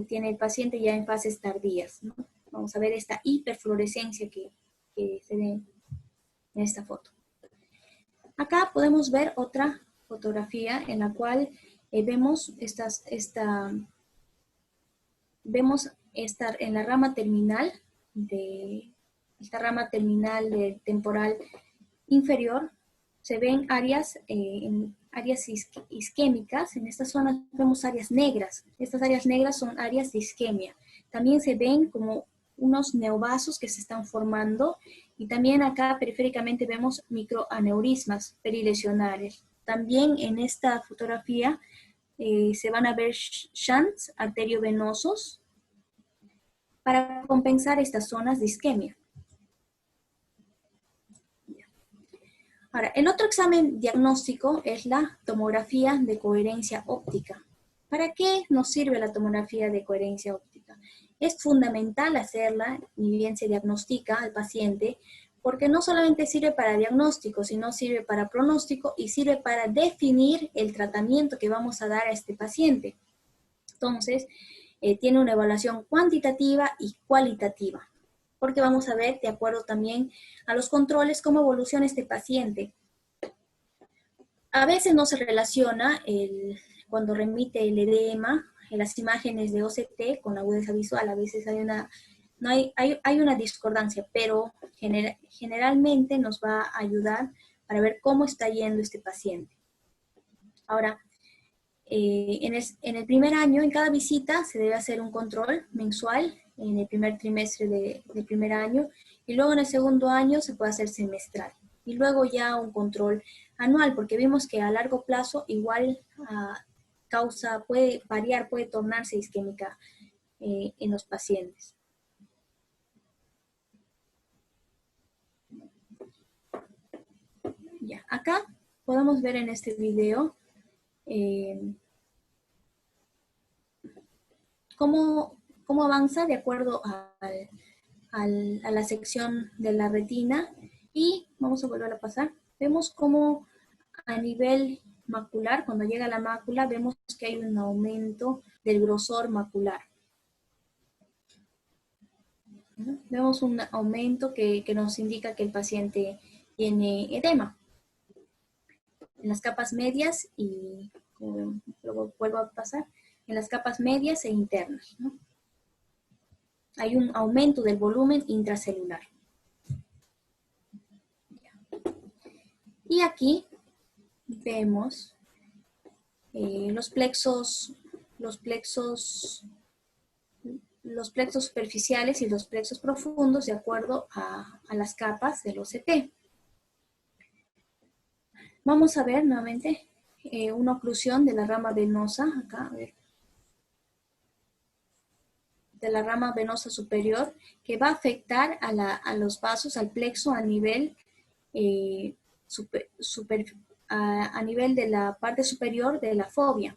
tiene el paciente ya en fases tardías, ¿no? Vamos a ver esta hiperfluorescencia que se ve en esta foto. Acá podemos ver otra fotografía en la cual vemos en la rama terminal temporal inferior, se ven áreas isquémicas. En estas zonas vemos áreas negras. Estas áreas negras son áreas de isquemia. También se ven como unos neovasos que se están formando, y también acá periféricamente vemos microaneurismas perilesionales. También en esta fotografía se van a ver shunts arteriovenosos para compensar estas zonas de isquemia. Ahora, el otro examen diagnóstico es la tomografía de coherencia óptica. ¿Para qué nos sirve la tomografía de coherencia óptica? Es fundamental hacerla, ni bien se diagnostica al paciente, porque no solamente sirve para diagnóstico, sino sirve para pronóstico y sirve para definir el tratamiento que vamos a dar a este paciente. Entonces, tiene una evaluación cuantitativa y cualitativa, porque vamos a ver, de acuerdo también a los controles, cómo evoluciona este paciente. A veces no se relaciona cuando remite el edema en las imágenes de OCT con la agudeza visual. A veces hay una discordancia, pero generalmente nos va a ayudar para ver cómo está yendo este paciente. Ahora, en el primer año, en cada visita, se debe hacer un control mensual en el primer trimestre del primer año, y luego en el segundo año se puede hacer semestral, y luego ya un control anual, porque vimos que a largo plazo igual puede variar, puede tornarse isquémica en los pacientes. Ya, acá podemos ver en este video cómo avanza de acuerdo a la sección de la retina, y vamos a volver a pasar. Vemos cómo a nivel macular, cuando llega a la mácula, vemos que hay un aumento del grosor macular. Vemos un aumento que nos indica que el paciente tiene edema en las capas medias y, luego vuelvo a pasar, en las capas medias e internas, ¿no? Hay un aumento del volumen intracelular. Y aquí vemos los plexos superficiales y los plexos profundos de acuerdo a las capas del OCT. Vamos a ver nuevamente una oclusión de la rama venosa, acá, a ver, de la rama venosa superior, que va a afectar a los vasos, al plexo a nivel, a nivel de la parte superior de la fobia.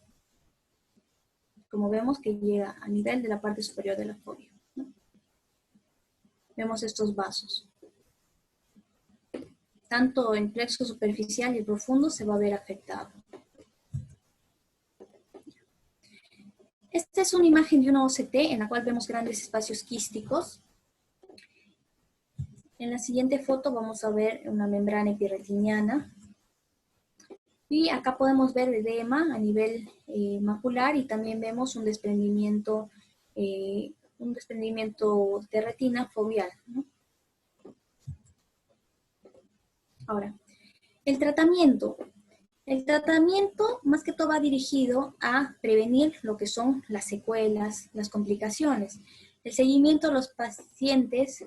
Como vemos que llega a nivel de la parte superior de la fobia, ¿no? Vemos estos vasos. Tanto el plexo superficial y el profundo se va a ver afectado. Esta es una imagen de una OCT en la cual vemos grandes espacios quísticos. En la siguiente foto vamos a ver una membrana epirretiniana. Y acá podemos ver edema a nivel macular, y también vemos un desprendimiento de retina foveal, ¿no? Ahora, el tratamiento. El tratamiento más que todo va dirigido a prevenir lo que son las secuelas, las complicaciones. El seguimiento a los pacientes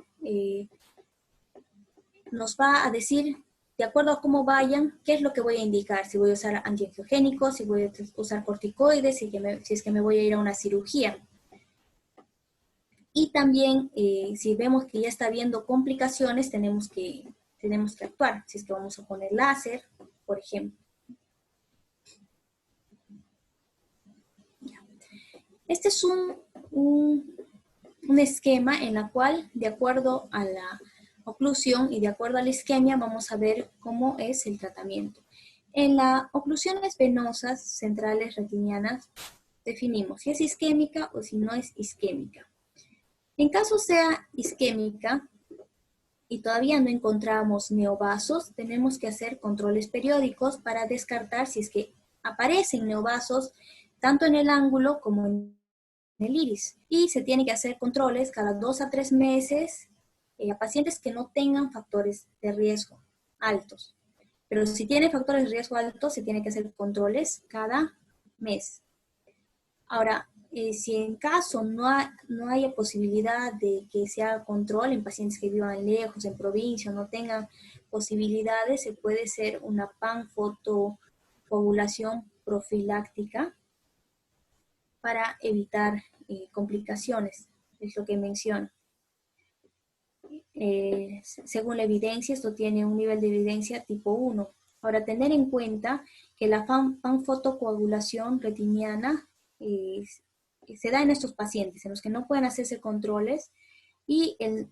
nos va a decir de acuerdo a cómo vayan, ¿qué es lo que voy a indicar? Si voy a usar antiangiogénicos, si voy a usar corticoides, si es que me voy a ir a una cirugía. Y también, si vemos que ya está habiendo complicaciones, tenemos que actuar. Si es que vamos a poner láser, por ejemplo. Este es un esquema en el cual, de acuerdo a la oclusión y de acuerdo a la isquemia, vamos a ver cómo es el tratamiento. En las oclusiones venosas centrales retinianas, definimos si es isquémica o si no es isquémica. En caso sea isquémica y todavía no encontramos neovasos, tenemos que hacer controles periódicos para descartar si es que aparecen neovasos tanto en el ángulo como en el iris. Y se tiene que hacer controles cada 2 a 3 meses a pacientes que no tengan factores de riesgo altos. Pero si tiene factores de riesgo altos, se tiene que hacer controles cada mes. Ahora, si en caso no haya posibilidad de que se haga control en pacientes que vivan lejos, en provincia, no tengan posibilidades, se puede hacer una panfotocoagulación profiláctica para evitar complicaciones, es lo que menciono. Según la evidencia, esto tiene un nivel de evidencia tipo 1. Ahora, tener en cuenta que la panfotocoagulación retiniana se da en estos pacientes, en los que no pueden hacerse controles, y el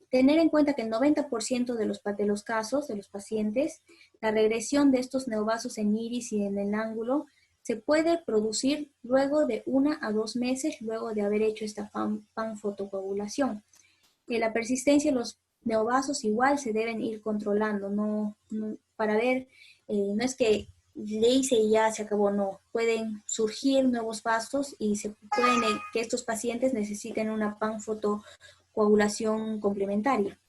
tener en cuenta que el 90% de los casos de los pacientes, la regresión de estos neovasos en iris y en el ángulo se puede producir luego de 1 a 2 meses luego de haber hecho esta panfotocoagulación. La persistencia de los neovasos igual se deben ir controlando, para ver, no es que le hice y ya se acabó, no. Pueden surgir nuevos vasos y que estos pacientes necesiten una panfotocoagulación complementaria.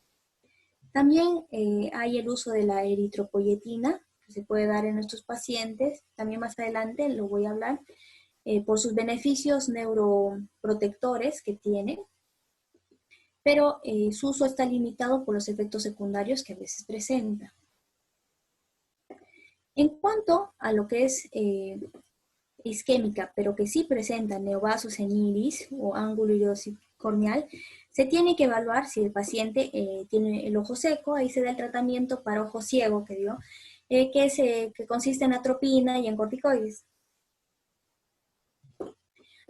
También hay el uso de la eritropoyetina, que se puede dar en estos pacientes, también más adelante lo voy a hablar, por sus beneficios neuroprotectores que tiene, pero su uso está limitado por los efectos secundarios que a veces presenta. En cuanto a lo que es isquémica, pero que sí presenta neovasos en iris o ángulo iridocorneal, se tiene que evaluar si el paciente tiene el ojo seco. Ahí se da el tratamiento para ojo ciego, que consiste en atropina y en corticoides.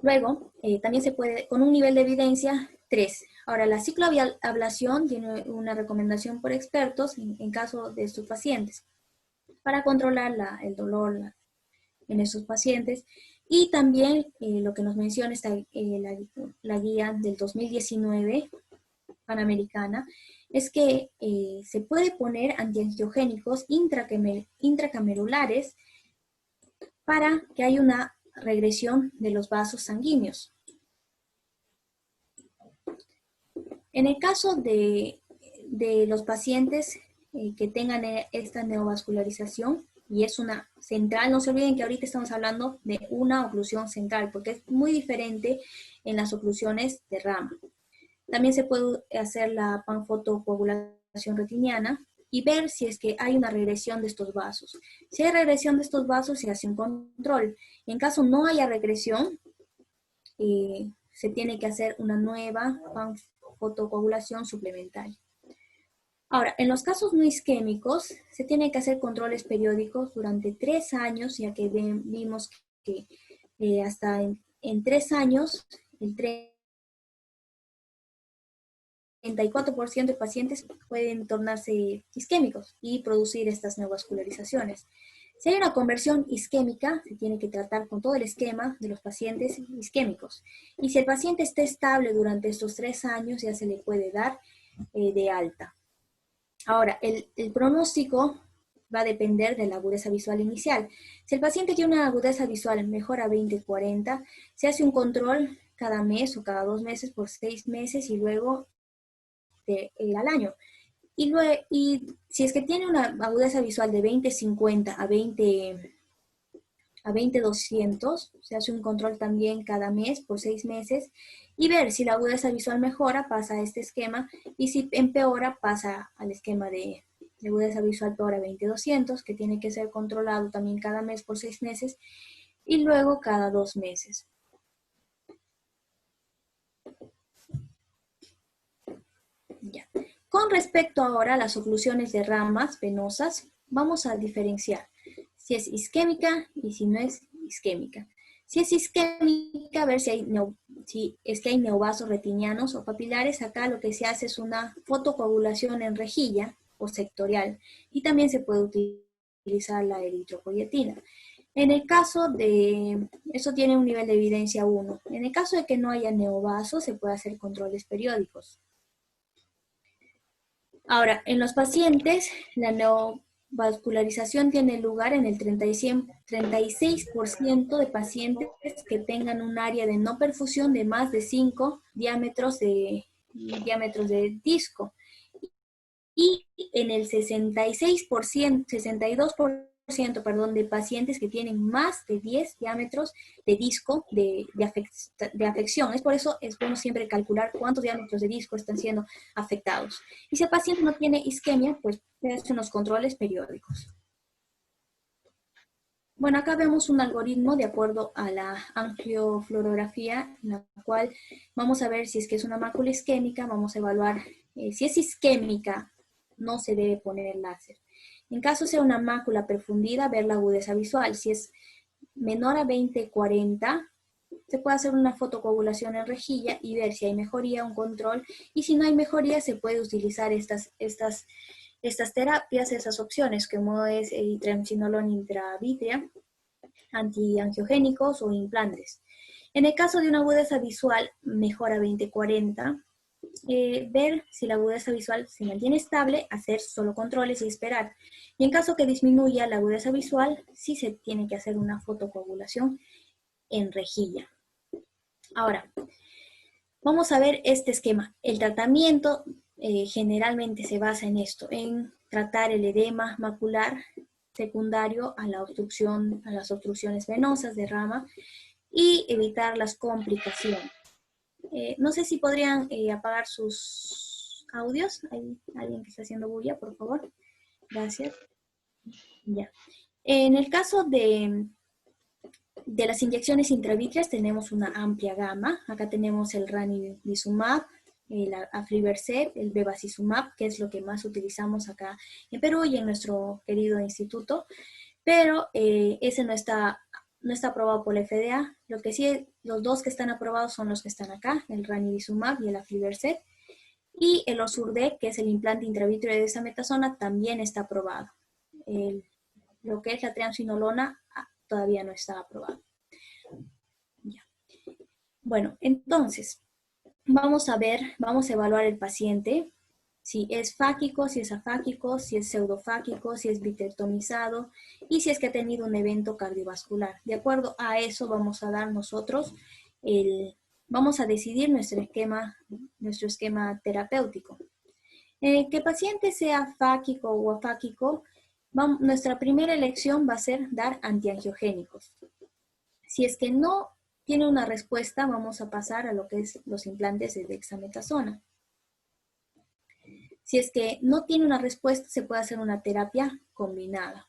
Luego, también se puede, con un nivel de evidencia 3. Ahora, la cicloablación tiene una recomendación por expertos en caso de estos pacientes, para controlar el dolor en esos pacientes. Y también lo que nos menciona está la guía del 2019 panamericana, es que se puede poner antiangiogénicos intracamerulares para que haya una regresión de los vasos sanguíneos. En el caso de los pacientes que tengan esta neovascularización, y es una central, no se olviden que ahorita estamos hablando de una oclusión central, porque es muy diferente en las oclusiones de rama. También se puede hacer la panfotocoagulación retiniana y ver si es que hay una regresión de estos vasos. Si hay regresión de estos vasos, se hace un control. En caso no haya regresión, se tiene que hacer una nueva panfotocoagulación suplementaria. Ahora, en los casos no isquémicos, se tienen que hacer controles periódicos durante 3 años, ya que vimos que hasta en 3 años, el 34% de pacientes pueden tornarse isquémicos y producir estas neovascularizaciones. Si hay una conversión isquémica, se tiene que tratar con todo el esquema de los pacientes isquémicos. Y si el paciente está estable durante estos 3 años, ya se le puede dar de alta. Ahora, el pronóstico va a depender de la agudeza visual inicial. Si el paciente tiene una agudeza visual mejor a 20-40, se hace un control cada mes o cada 2 meses por 6 meses y luego al año. Y si es que tiene una agudeza visual de 20-50 a 20-200, se hace un control también cada mes por 6 meses y ver si la agudeza visual mejora, pasa a este esquema, y si empeora, pasa al esquema de de agudeza visual PORA 20-200, que tiene que ser controlado también cada mes por 6 meses, y luego cada 2 meses. Ya. Con respecto ahora a las oclusiones de ramas venosas, vamos a diferenciar si es isquémica y si no es isquémica. Si es isquémica, a ver si es que hay neovasos retinianos o papilares. Acá lo que se hace es una fotocoagulación en rejilla o sectorial, y también se puede utilizar la eritropoyetina. En el caso de, eso tiene un nivel de evidencia 1. En el caso de que no haya neovasos, se puede hacer controles periódicos. Ahora, en los pacientes, la neovascularización tiene lugar en el 36% de pacientes que tengan un área de no perfusión de más de 5 diámetros de disco. Y en el 62% de pacientes que tienen más de 10 diámetros de disco de afección. Es por eso es bueno siempre calcular cuántos diámetros de disco están siendo afectados. Y si el paciente no tiene isquemia, pues se hacen los controles periódicos. Bueno, acá vemos un algoritmo de acuerdo a la angiofluorografía, en la cual vamos a ver si es que es una mácula isquémica, vamos a evaluar si es isquémica, no se debe poner láser. En caso sea una mácula perfundida, ver la agudeza visual. Si es menor a 20-40, se puede hacer una fotocoagulación en rejilla y ver si hay mejoría, un control. Y si no hay mejoría, se puede utilizar estas terapias, esas opciones, como es el triamcinolona intravítrea, antiangiogénicos o implantes. En el caso de una agudeza visual mejor a 20-40, ver si la agudeza visual se mantiene estable, hacer solo controles y esperar. Y en caso que disminuya la agudeza visual, sí se tiene que hacer una fotocoagulación en rejilla. Ahora, vamos a ver este esquema. El tratamiento generalmente se basa en esto, en tratar el edema macular secundario a las obstrucciones venosas de rama y evitar las complicaciones. No sé si podrían apagar sus audios. Hay alguien que está haciendo bulla, por favor. Gracias. Ya. En el caso de las inyecciones intravítreas tenemos una amplia gama. Acá tenemos el ranibizumab, el aflibercept, el bevacizumab, que es lo que más utilizamos acá en Perú y en nuestro querido instituto. Pero ese no está aprobado por la FDA. Lo que sí, los dos que están aprobados son los que están acá, el ranibizumab y el aflibercept. Y el Ozurdex, que es el implante intravítreo de dexametasona, también está aprobado. Lo que es la triamcinolona todavía no está aprobado. Ya. Bueno, entonces, vamos a evaluar el paciente, si es fáquico, si es afáquico, si es pseudofáquico, si es vitrectomizado y si es que ha tenido un evento cardiovascular. De acuerdo a eso vamos a dar nosotros vamos a decidir nuestro esquema terapéutico. Que el paciente sea fáquico o afáquico, nuestra primera elección va a ser dar antiangiogénicos. Si es que no tiene una respuesta, vamos a pasar a lo que es los implantes de dexametasona. Si es que no tiene una respuesta, se puede hacer una terapia combinada.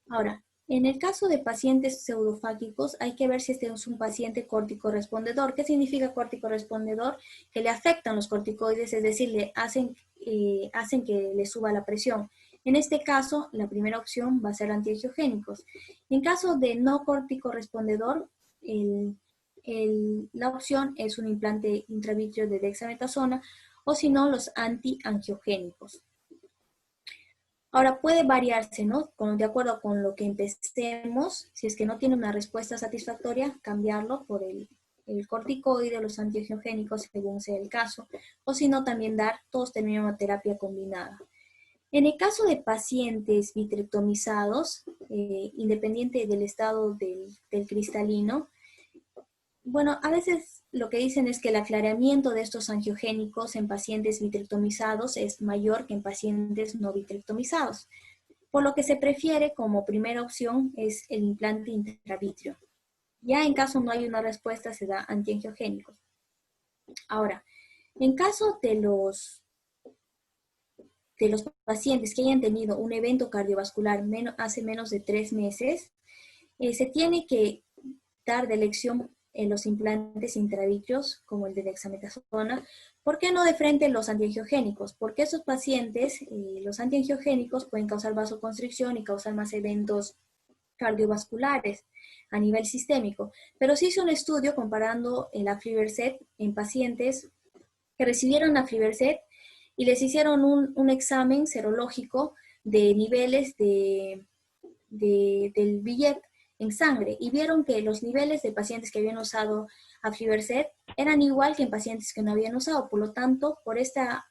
Ahora, en el caso de pacientes pseudofáquicos, hay que ver si este es un paciente corticorrespondedor. ¿Qué significa corticorrespondedor? Que le afectan los corticoides, es decir, le hacen que le suba la presión. En este caso, la primera opción va a ser antiangiogénicos. En caso de no corticorrespondedor, la opción es un implante intravítreo de dexametasona o si no, los antiangiogénicos. Ahora puede variarse, ¿no? De acuerdo con lo que empecemos, si es que no tiene una respuesta satisfactoria, cambiarlo por el corticoide, los antiangiogénicos, según sea el caso, o si no, también todos terminan una terapia combinada. En el caso de pacientes vitrectomizados, independiente del estado del cristalino, bueno, a veces lo que dicen es que el aclaramiento de estos angiogénicos en pacientes vitrectomizados es mayor que en pacientes no vitrectomizados, por lo que se prefiere como primera opción es el implante intravítreo. Ya en caso no hay una respuesta, se da antiangiogénicos. Ahora, en caso de de los pacientes que hayan tenido un evento cardiovascular hace menos de 3 meses, se tiene que dar de elección en los implantes intravitreos, como el de dexametasona. ¿Por qué no de frente los antiangiogénicos? Porque esos pacientes, los antiangiogénicos pueden causar vasoconstricción y causar más eventos cardiovasculares a nivel sistémico. Pero se hizo un estudio comparando el Aflibercept en pacientes que recibieron Aflibercept y les hicieron un examen serológico de niveles del billet en sangre y vieron que los niveles de pacientes que habían usado Aflibercept eran igual que en pacientes que no habían usado. Por lo tanto, por esta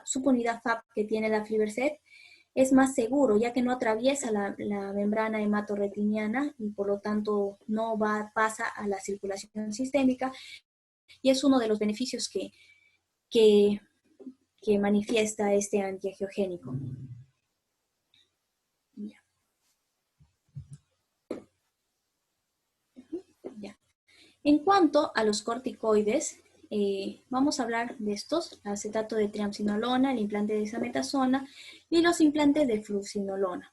subunidad FAP que tiene el Aflibercept, es más seguro, ya que no atraviesa la membrana hematorretiniana y por lo tanto no pasa a la circulación sistémica, y es uno de los beneficios que manifiesta este antiangiogénico. Ya. En cuanto a los corticoides, vamos a hablar de estos: el acetato de triamcinolona, el implante de dexametasona y los implantes de fluocinolona.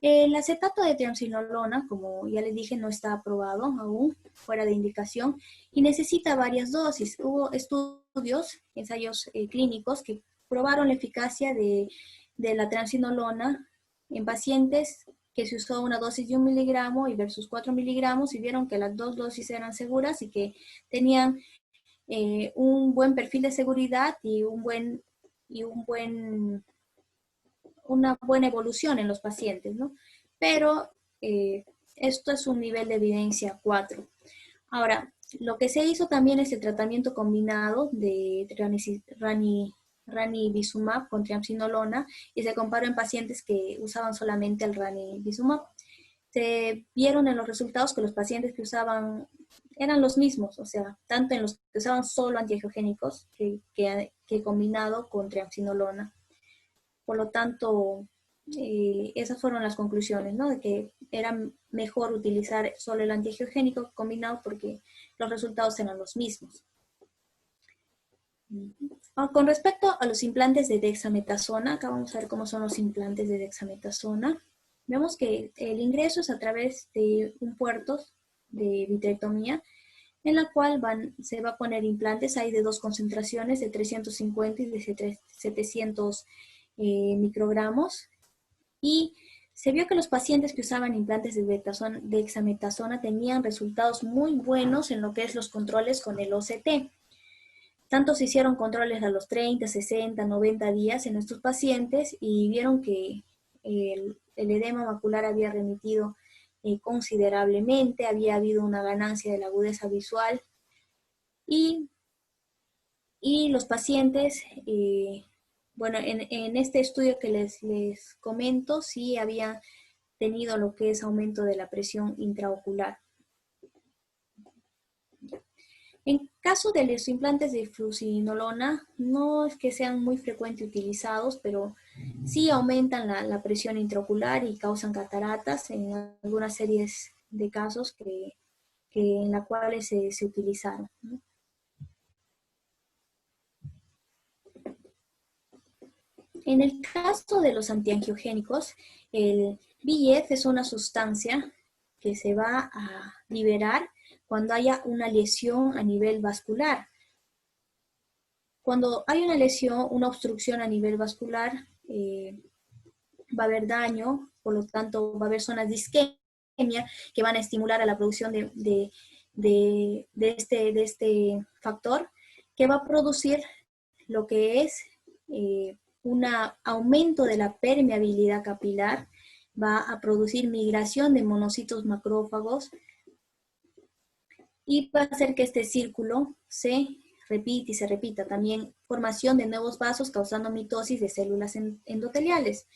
El acetato de triamcinolona, como ya les dije, no está aprobado aún, fuera de indicación, y necesita varias dosis. Hubo estudios, ensayos clínicos que probaron la eficacia de la triamcinolona en pacientes que se usó una dosis de 1 miligramo y versus 4 miligramos, y vieron que las dos dosis eran seguras y que tenían un buen perfil de seguridad y una buena evolución en los pacientes, ¿no? Pero esto es un nivel de evidencia 4. Ahora, lo que se hizo también es el tratamiento combinado de ranibizumab con triamcinolona y se comparó en pacientes que usaban solamente el ranibizumab. Se vieron en los resultados que los pacientes que usaban eran los mismos, o sea, tanto en los que usaban solo antiangiogénicos que combinado con triamcinolona. Por lo tanto, esas fueron las conclusiones, ¿no? De que era mejor utilizar solo el antiangiogénico combinado porque los resultados eran los mismos. Con respecto a los implantes de dexametasona, acá vamos a ver cómo son los implantes de dexametasona. Vemos que el ingreso es a través de un puerto de vitrectomía, en la cual se va a poner implantes. Hay de 2 concentraciones, de 350 y de 700 microgramos, y se vio que los pacientes que usaban implantes de dexametasona tenían resultados muy buenos en lo que es los controles con el OCT. Tanto se hicieron controles a los 30, 60, 90 días en estos pacientes y vieron que el edema macular había remitido considerablemente, había habido una ganancia de la agudeza visual y los pacientes, bueno, en este estudio que les comento, sí había tenido lo que es aumento de la presión intraocular. En caso de los implantes de fluocinolona, no es que sean muy frecuentes utilizados, pero sí aumentan la presión intraocular y causan cataratas en algunas series de casos en las cuales se utilizaron, ¿no? En el caso de los antiangiogénicos, el VEGF es una sustancia que se va a liberar cuando haya una lesión a nivel vascular. Cuando hay una lesión, una obstrucción a nivel vascular, va a haber daño, por lo tanto va a haber zonas de isquemia que van a estimular a la producción de este factor, que va a producir lo que es un aumento de la permeabilidad capilar, va a producir migración de monocitos macrófagos y va a hacer que este círculo se repite y se repita. También formación de nuevos vasos causando mitosis de células endoteliales.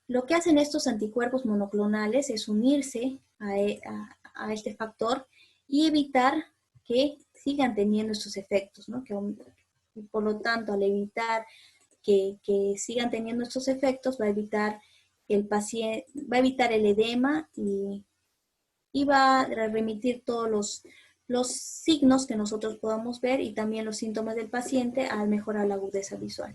Lo que hacen estos anticuerpos monoclonales es unirse a este factor y evitar que sigan teniendo estos efectos, ¿no? Y por lo tanto, al evitar que sigan teniendo estos efectos, va a evitar que el paciente, va a evitar el edema y va a remitir todos los signos que nosotros podamos ver y también los síntomas del paciente al mejorar la agudeza visual.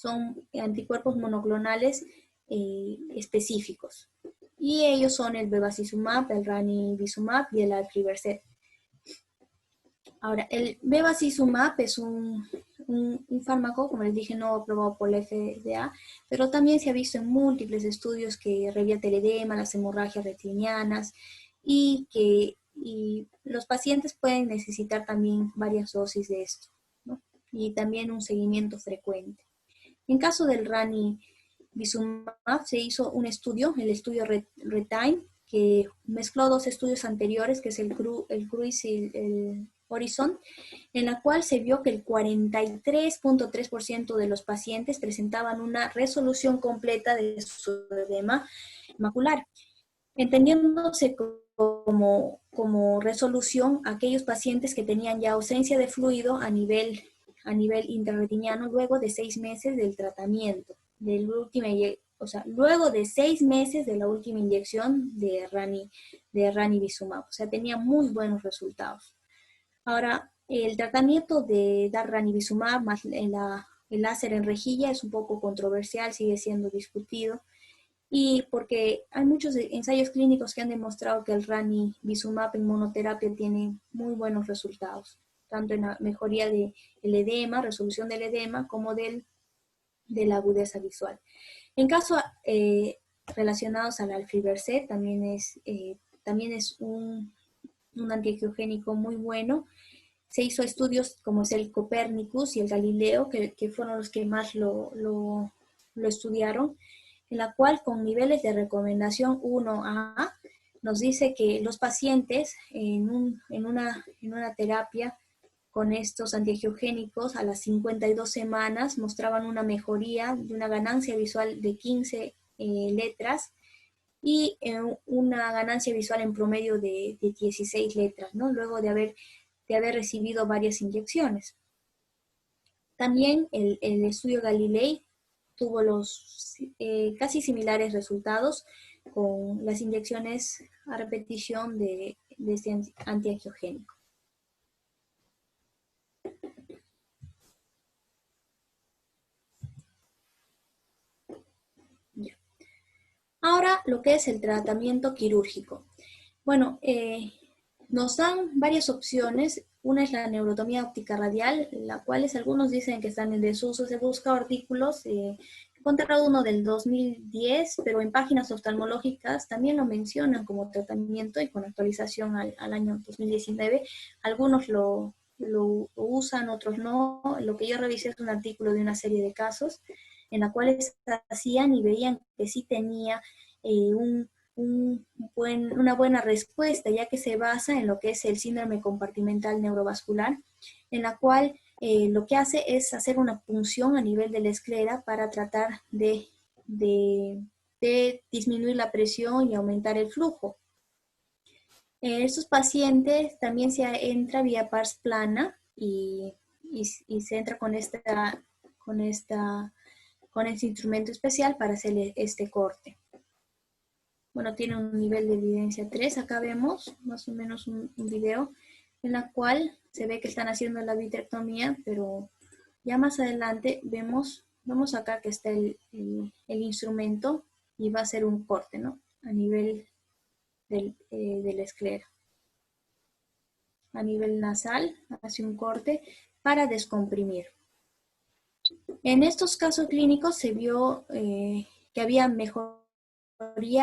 son anticuerpos monoclonales específicos. Y ellos son el bevacizumab, el ranibizumab y el aflibercept. Ahora, el bevacizumab es un fármaco, como les dije, no aprobado por la FDA, pero también se ha visto en múltiples estudios que revierte el edema, las hemorragias retinianas, y los pacientes pueden necesitar también varias dosis de esto, ¿no? Y también un seguimiento frecuente. En caso del ranibizumab se hizo un estudio, el estudio RETINE, que mezcló dos estudios anteriores, que es el CRUISE y el Horizon, en la cual se vio que el 43.3% de los pacientes presentaban una resolución completa de su edema macular, entendiéndose como resolución aquellos pacientes que tenían ya ausencia de fluido a nivel intrarretiniano luego de 6 meses del tratamiento, luego de 6 meses de la última inyección de ranibizumab. O sea, tenía muy buenos resultados. Ahora, el tratamiento de dar ranibizumab más el láser en rejilla es un poco controversial, sigue siendo discutido, y porque hay muchos ensayos clínicos que han demostrado que el ranibizumab en monoterapia tiene muy buenos resultados, tanto en la mejoría del edema, resolución del edema, como de la agudeza visual. En casos relacionados al aflibercept, también es un antiangiogénico muy bueno. Se hizo estudios como es el Copernicus y el Galileo, que fueron los que más lo estudiaron, en la cual con niveles de recomendación 1A nos dice que los pacientes en una terapia con estos antiangiogénicos a las 52 semanas mostraban una mejoría de una ganancia visual de 15 letras y una ganancia visual en promedio de 16 letras, ¿no? Luego de haber recibido varias inyecciones. También el estudio Galilei tuvo los casi similares resultados con las inyecciones a repetición de este antiangiogénico. Ya. Ahora, lo que es el tratamiento quirúrgico. Bueno, nos dan varias opciones. Una es la neurotomía óptica radial, la cual algunos dicen que están en desuso. Se busca artículos, he encontrado uno del 2010, pero en páginas oftalmológicas también lo mencionan como tratamiento y con actualización al año 2019. Algunos lo usan, otros no. Lo que yo revisé es un artículo de una serie de casos en la cual hacían y veían que sí tenía una buena respuesta, ya que se basa en lo que es el síndrome compartimental neurovascular, en la cual lo que hace es hacer una punción a nivel de la esclera para tratar de disminuir la presión y aumentar el flujo. En estos pacientes también se entra vía pars plana y se entra con este instrumento especial para hacer este corte. Bueno, tiene un nivel de evidencia 3. Acá vemos más o menos un video en la cual se ve que están haciendo la vitrectomía, pero ya más adelante vemos acá que está el instrumento y va a hacer un corte, ¿no? A nivel de la esclera. A nivel nasal hace un corte para descomprimir. En estos casos clínicos se vio que había mejoría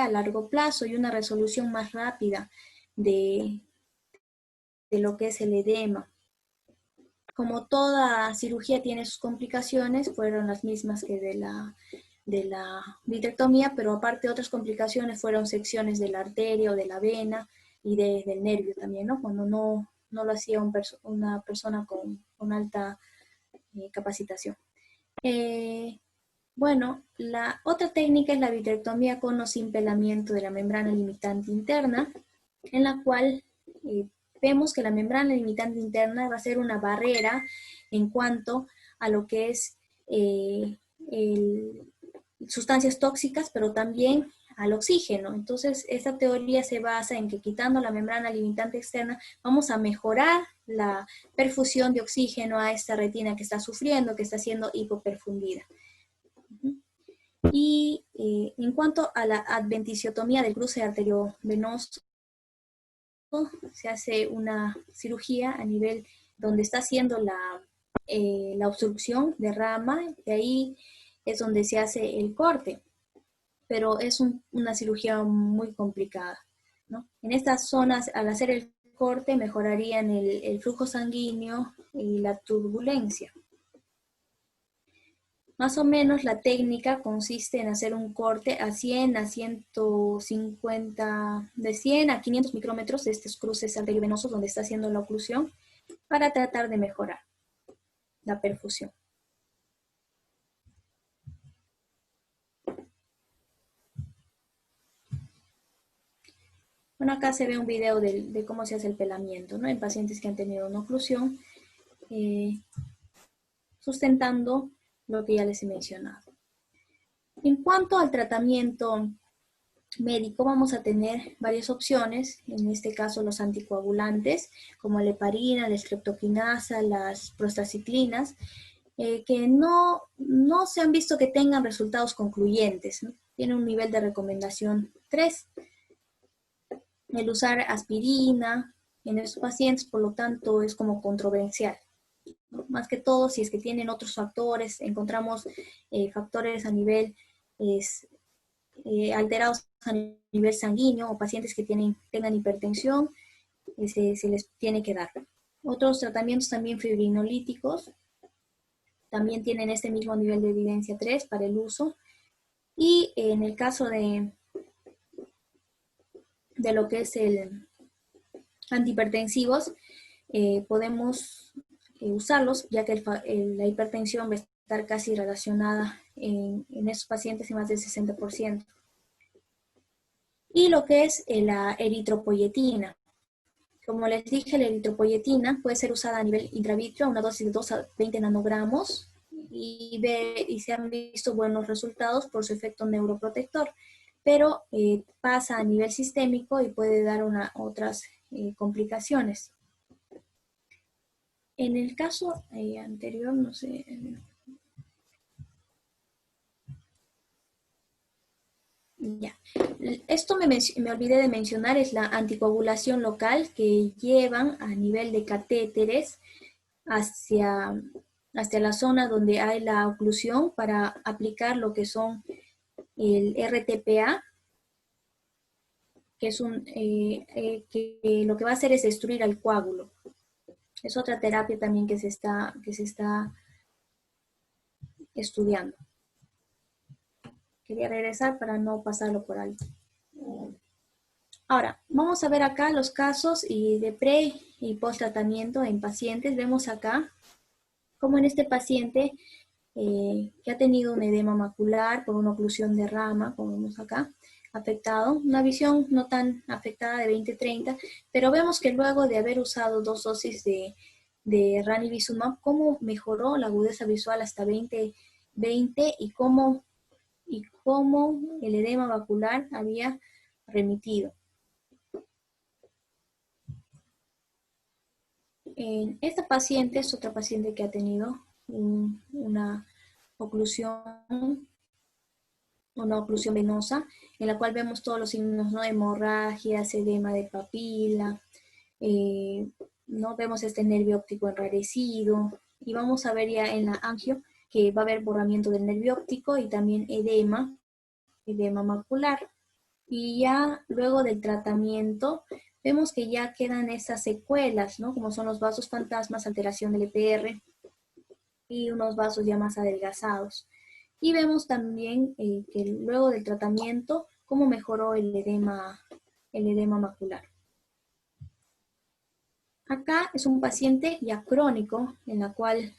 a largo plazo y una resolución más rápida de lo que es el edema. Como toda cirugía tiene sus complicaciones, fueron las mismas que de la vitrectomía, pero aparte otras complicaciones fueron secciones de la arteria o de la vena y del nervio también, ¿no? Cuando no lo hacía una persona con alta capacitación. Bueno, la otra técnica es la vitrectomía con o sin pelamiento de la membrana limitante interna, en la cual vemos que la membrana limitante interna va a ser una barrera en cuanto a lo que es sustancias tóxicas, pero también al oxígeno. Entonces, esta teoría se basa en que quitando la membrana limitante externa, vamos a mejorar la perfusión de oxígeno a esta retina que está sufriendo, que está siendo hipoperfundida. Y en cuanto a la adventisiotomía del cruce arteriovenoso, se hace una cirugía a nivel donde está haciendo la obstrucción de rama, de ahí es donde se hace el corte, pero es una cirugía muy complicada, ¿no? En estas zonas, al hacer el corte, mejorarían el flujo sanguíneo y la turbulencia. Más o menos la técnica consiste en hacer un corte a 100 a 150, de 100 a 500 micrómetros de estos cruces arteriovenosos donde está haciendo la oclusión para tratar de mejorar la perfusión. Bueno, acá se ve un video de cómo se hace el pelamiento, ¿no? En pacientes que han tenido una oclusión, sustentando lo que ya les he mencionado. En cuanto al tratamiento médico, vamos a tener varias opciones, en este caso los anticoagulantes, como la heparina, la streptokinasa, las prostaciclinas, que no se han visto que tengan resultados concluyentes, ¿no? Tienen un nivel de recomendación 3. El usar aspirina en estos pacientes, por lo tanto, es como controversial, ¿no? Más que todo, si es que tienen otros factores, encontramos factores a nivel alterados a nivel sanguíneo o pacientes que tengan hipertensión, se les tiene que dar. Otros tratamientos también fibrinolíticos también tienen este mismo nivel de evidencia 3 para el uso. Y en el caso de lo que es el antihipertensivos, podemos usarlos, ya que la hipertensión va a estar casi relacionada en estos pacientes en más del 60%. Y lo que es la eritropoyetina. Como les dije, la eritropoyetina puede ser usada a nivel intravítrea, una dosis de 2 a 20 nanogramos, y se han visto buenos resultados por su efecto neuroprotector, pero pasa a nivel sistémico y puede dar otras complicaciones. En el caso anterior, no sé... Ya. Esto me olvidé de mencionar, es la anticoagulación local que llevan a nivel de catéteres hacia la zona donde hay la oclusión para aplicar lo que son el RTPA, que es que lo que va a hacer es destruir al coágulo. Es otra terapia también que se está estudiando. Quería regresar para no pasarlo por alto. Ahora, vamos a ver acá los casos de pre y post tratamiento en pacientes. Vemos acá como en este paciente que ha tenido un edema macular por una oclusión de rama, como vemos acá, afectado, una visión no tan afectada de 20-30, pero vemos que luego de haber usado 2 dosis de ranibizumab, cómo mejoró la agudeza visual hasta 20-20 y cómo el edema macular había remitido. Esta paciente es otra paciente que ha tenido una oclusión venosa, en la cual vemos todos los signos, ¿no? Hemorragias, edema de papila, ¿no? Vemos este nervio óptico enrarecido, y vamos a ver ya en la angio que va a haber borramiento del nervio óptico y también edema macular. Y ya luego del tratamiento, vemos que ya quedan esas secuelas, ¿no? Como son los vasos fantasmas, alteración del EPR y unos vasos ya más adelgazados. Y vemos también que luego del tratamiento, cómo mejoró el edema macular. Acá es un paciente ya crónico, en la cual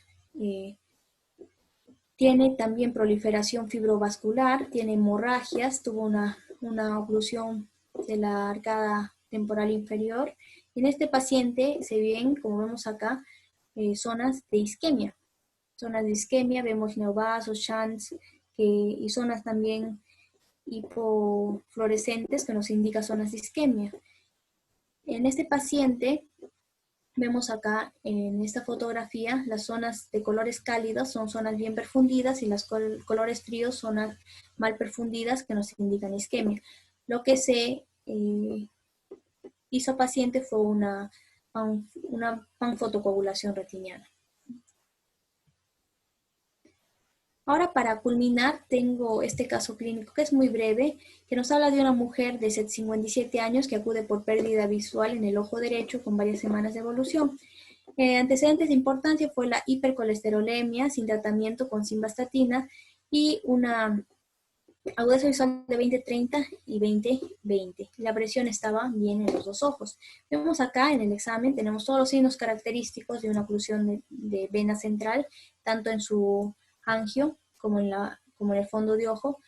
tiene también proliferación fibrovascular, tiene hemorragias, tuvo una oclusión de la arcada temporal inferior. En este paciente se ven, como vemos acá, zonas de isquemia. Zonas de isquemia, vemos neovasos, shunts, y zonas también hipofluorescentes que nos indican zonas de isquemia. En este paciente Vemos acá en esta fotografía las zonas de colores cálidos son zonas bien perfundidas y las colores fríos zonas mal perfundidas que nos indican isquemia. Lo que se hizo paciente fue una panfotocoagulación retiniana. Ahora, para culminar, tengo este caso clínico que es muy breve, que nos habla de una mujer de 57 años que acude por pérdida visual en el ojo derecho con varias semanas de evolución. Antecedentes de importancia fue la hipercolesterolemia sin tratamiento con simvastatina y una agudeza visual de 20/30 y 20/20. La presión estaba bien en los dos ojos. Vemos acá en el examen, tenemos todos los signos característicos de una oclusión de vena central, tanto en su angio como en el fondo de ojo.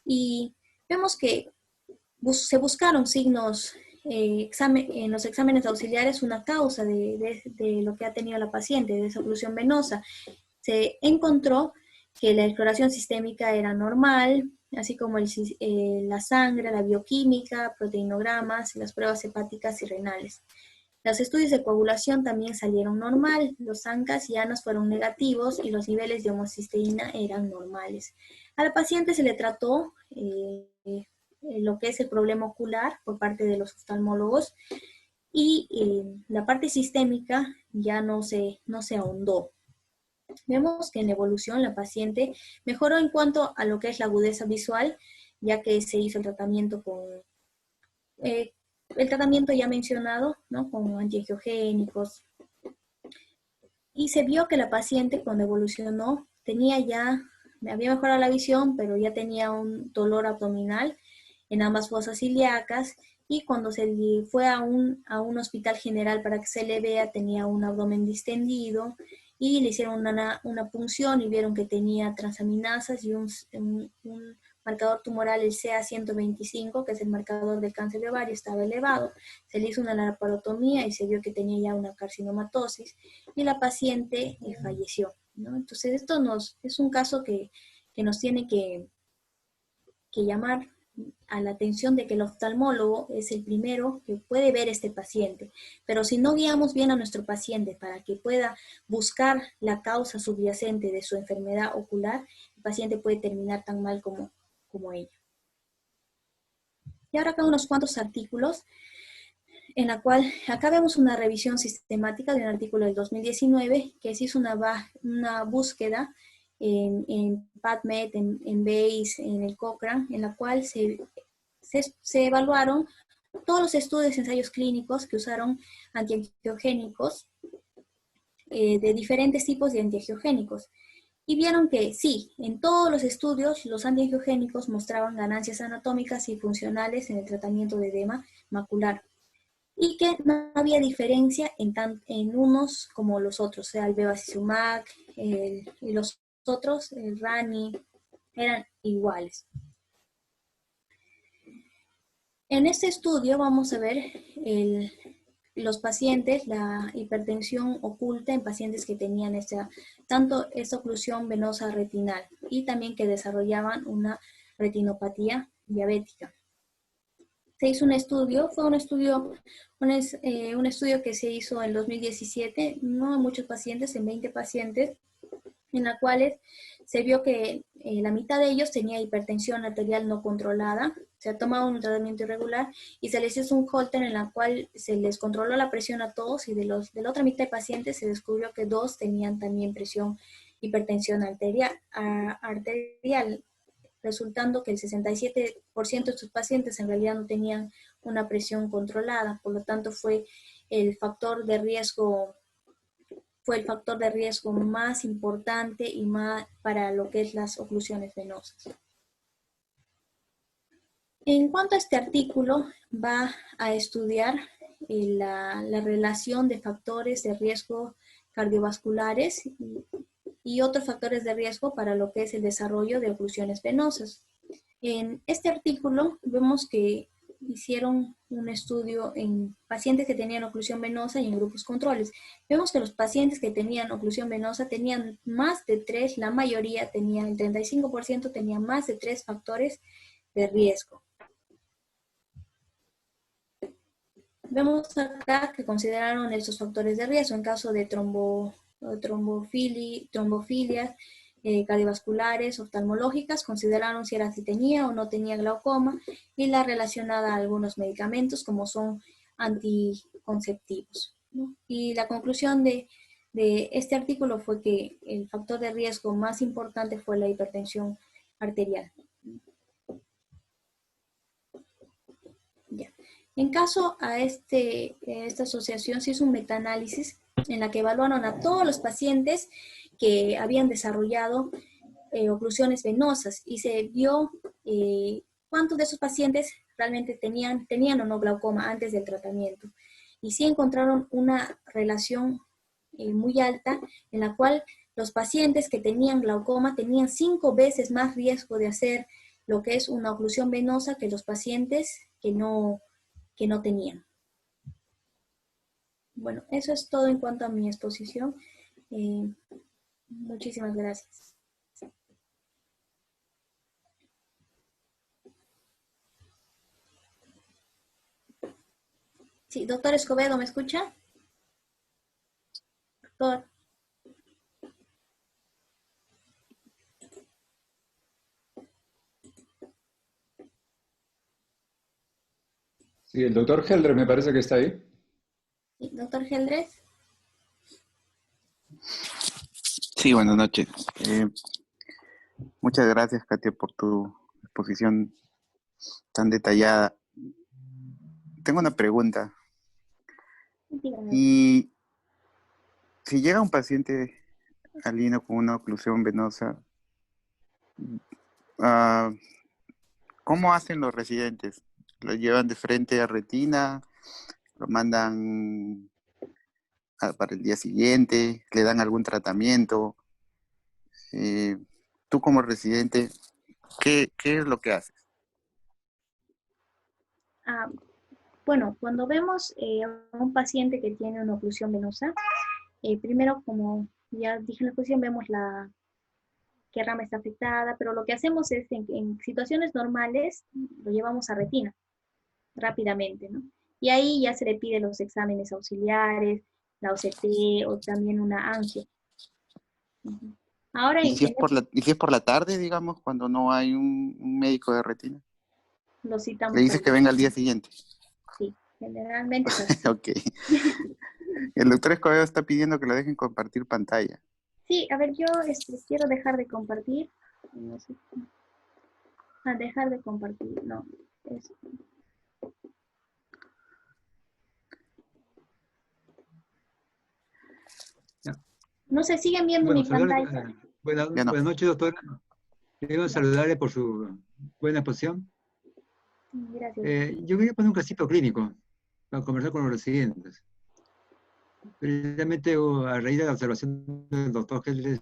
Y vemos que se buscaron signos en los exámenes auxiliares una causa de lo que ha tenido la paciente, de esa oclusión venosa. Se encontró que la exploración sistémica era normal, así como la sangre, la bioquímica, proteinogramas, las pruebas hepáticas y renales. Los estudios de coagulación también salieron normal, los ANCAS y ANAS fueron negativos y los niveles de homocisteína eran normales. A la paciente se le trató lo que es el problema ocular por parte de los oftalmólogos y la parte sistémica ya no se ahondó. Vemos que en la evolución la paciente mejoró en cuanto a lo que es la agudeza visual, ya que se hizo el tratamiento con el tratamiento ya mencionado, ¿no? Con antiangiogénicos. Y se vio que la paciente cuando evolucionó había mejorado la visión, pero ya tenía un dolor abdominal en ambas fosas ilíacas, y cuando se fue a un hospital general para que se le vea, tenía un abdomen distendido, y le hicieron una punción y vieron que tenía transaminasas y un marcador tumoral, el CA125, que es el marcador del cáncer de ovario, estaba elevado. Se le hizo una laparotomía y se vio que tenía ya una carcinomatosis, y la paciente falleció, ¿no? Entonces esto es un caso que nos tiene que llamar a la atención de que el oftalmólogo es el primero que puede ver este paciente. Pero si no guiamos bien a nuestro paciente para que pueda buscar la causa subyacente de su enfermedad ocular, el paciente puede terminar tan mal como ella. Y ahora acá unos cuantos artículos, en la cual acá vemos una revisión sistemática de un artículo del 2019 que se hizo una búsqueda en PubMed, en Bayes, en el Cochrane, en la cual se evaluaron todos los estudios de ensayos clínicos que usaron antiangiogénicos, de diferentes tipos de antiangiogénicos. Y vieron que sí, en todos los estudios los antiangiogénicos mostraban ganancias anatómicas y funcionales en el tratamiento de edema macular, y que no había diferencia en unos como los otros, o sea, el bevacizumab y los otros, el RANI, eran iguales. En este estudio vamos a ver los pacientes, la hipertensión oculta en pacientes que tenían tanto esta oclusión venosa retinal y también que desarrollaban una retinopatía diabética. Se hizo un estudio, fue un estudio que se hizo en 2017, no en muchos pacientes, en 20 pacientes, en la cuales se vio que la mitad de ellos tenía hipertensión arterial no controlada, se ha tomado un tratamiento irregular y se les hizo un Holter en la cual se les controló la presión a todos, y de la otra mitad de pacientes se descubrió que 2 tenían también hipertensión arterial, resultando que el 67% de estos pacientes en realidad no tenían una presión controlada. Por lo tanto fue el factor de riesgo más importante y más para lo que es las oclusiones venosas. En cuanto a este artículo, va a estudiar la relación de factores de riesgo cardiovasculares y otros factores de riesgo para lo que es el desarrollo de oclusiones venosas. En este artículo vemos que hicieron un estudio en pacientes que tenían oclusión venosa y en grupos controles. Vemos que los pacientes que tenían oclusión venosa tenían más de 3, la mayoría el 35% tenía más de 3 factores de riesgo. Vemos acá que consideraron estos factores de riesgo en caso de trombofilias cardiovasculares, oftalmológicas, consideraron si era si tenía o no tenía glaucoma y la relacionada a algunos medicamentos como son anticonceptivos, ¿no? Y la conclusión de este artículo fue que el factor de riesgo más importante fue la hipertensión arterial. Ya. En caso a esta asociación se hizo un metaanálisis en la que evaluaron a todos los pacientes que habían desarrollado oclusiones venosas y se vio cuántos de esos pacientes realmente tenían o no glaucoma antes del tratamiento. Y sí encontraron una relación muy alta en la cual los pacientes que tenían glaucoma tenían 5 veces más riesgo de hacer lo que es una oclusión venosa que los pacientes que no tenían. Bueno, eso es todo en cuanto a mi exposición. Muchísimas gracias. Sí, doctor Escobedo, ¿me escucha? Doctor. Sí, el doctor Heldre me parece que está ahí. Sí, doctor Geldres. Sí, buenas noches. Muchas gracias, Katia, por tu exposición tan detallada. Tengo una pregunta. Dígame. Y si llega un paciente al INO con una oclusión venosa, ¿cómo hacen los residentes? ¿Lo llevan de frente a retina? ¿Lo mandan para el día siguiente? ¿Le dan algún tratamiento? Tú como residente, ¿qué es lo que haces? Bueno, cuando vemos a un paciente que tiene una oclusión venosa, primero, como ya dije en la exposición, vemos qué rama está afectada, pero lo que hacemos es, en situaciones normales, lo llevamos a retina rápidamente, ¿no? Y ahí ya se le pide los exámenes auxiliares, la OCT o también una angio. Ahora, ¿Y si es por la tarde, digamos, cuando no hay un médico de retina? lo citamos. Le dices que venga al día siguiente. Sí, generalmente es así. Ok. El doctor Escobedo está pidiendo que lo dejen compartir pantalla. Sí, a ver, yo quiero dejar de compartir. No sé. Dejar de compartir, no. Eso. No sé, ¿siguen viendo mi pantalla? Buenas noches, doctora. Quiero saludarle por su buena exposición. Gracias. Yo quería poner un casito clínico para conversar con los residentes. Precisamente a raíz de la observación del doctor Geldres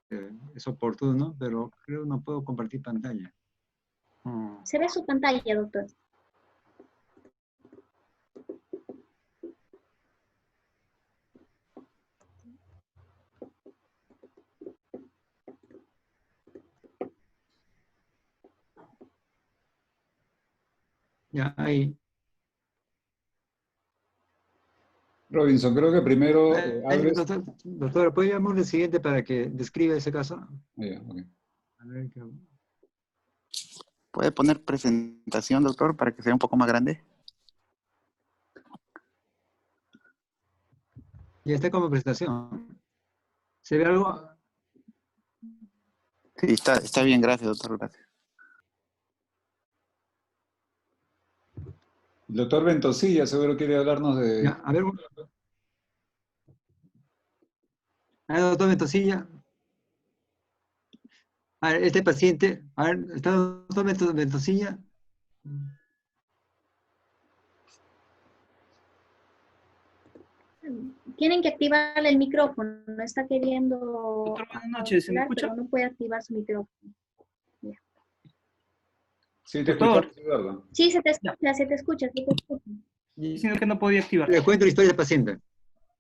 es oportuno, pero creo que no puedo compartir pantalla. ¿Se ve su pantalla, doctor? Ya, ahí. Robinson, creo que primero abres... Doctora, ¿puede llamar al siguiente para que describa ese caso? Yeah, okay. A ver, ¿Puede poner presentación, doctor, para que sea un poco más grande? Ya está como presentación. ¿Se ve algo? Sí, está bien, gracias, doctor. Gracias. El doctor Ventosilla seguro quiere hablarnos de... Ya, a ver. Doctor Ventosilla. A ver, este paciente. A ver, ¿está el doctor Ventosilla? Tienen que activarle el micrófono. No está queriendo... Doctor, buenas noches. ¿Se me escucha? Pero no puede activar su micrófono. Ya. Sí, te escuchamos, Eduardo. Sí, se te escucha. Diciendo que no podía activar. Le cuento la historia del paciente.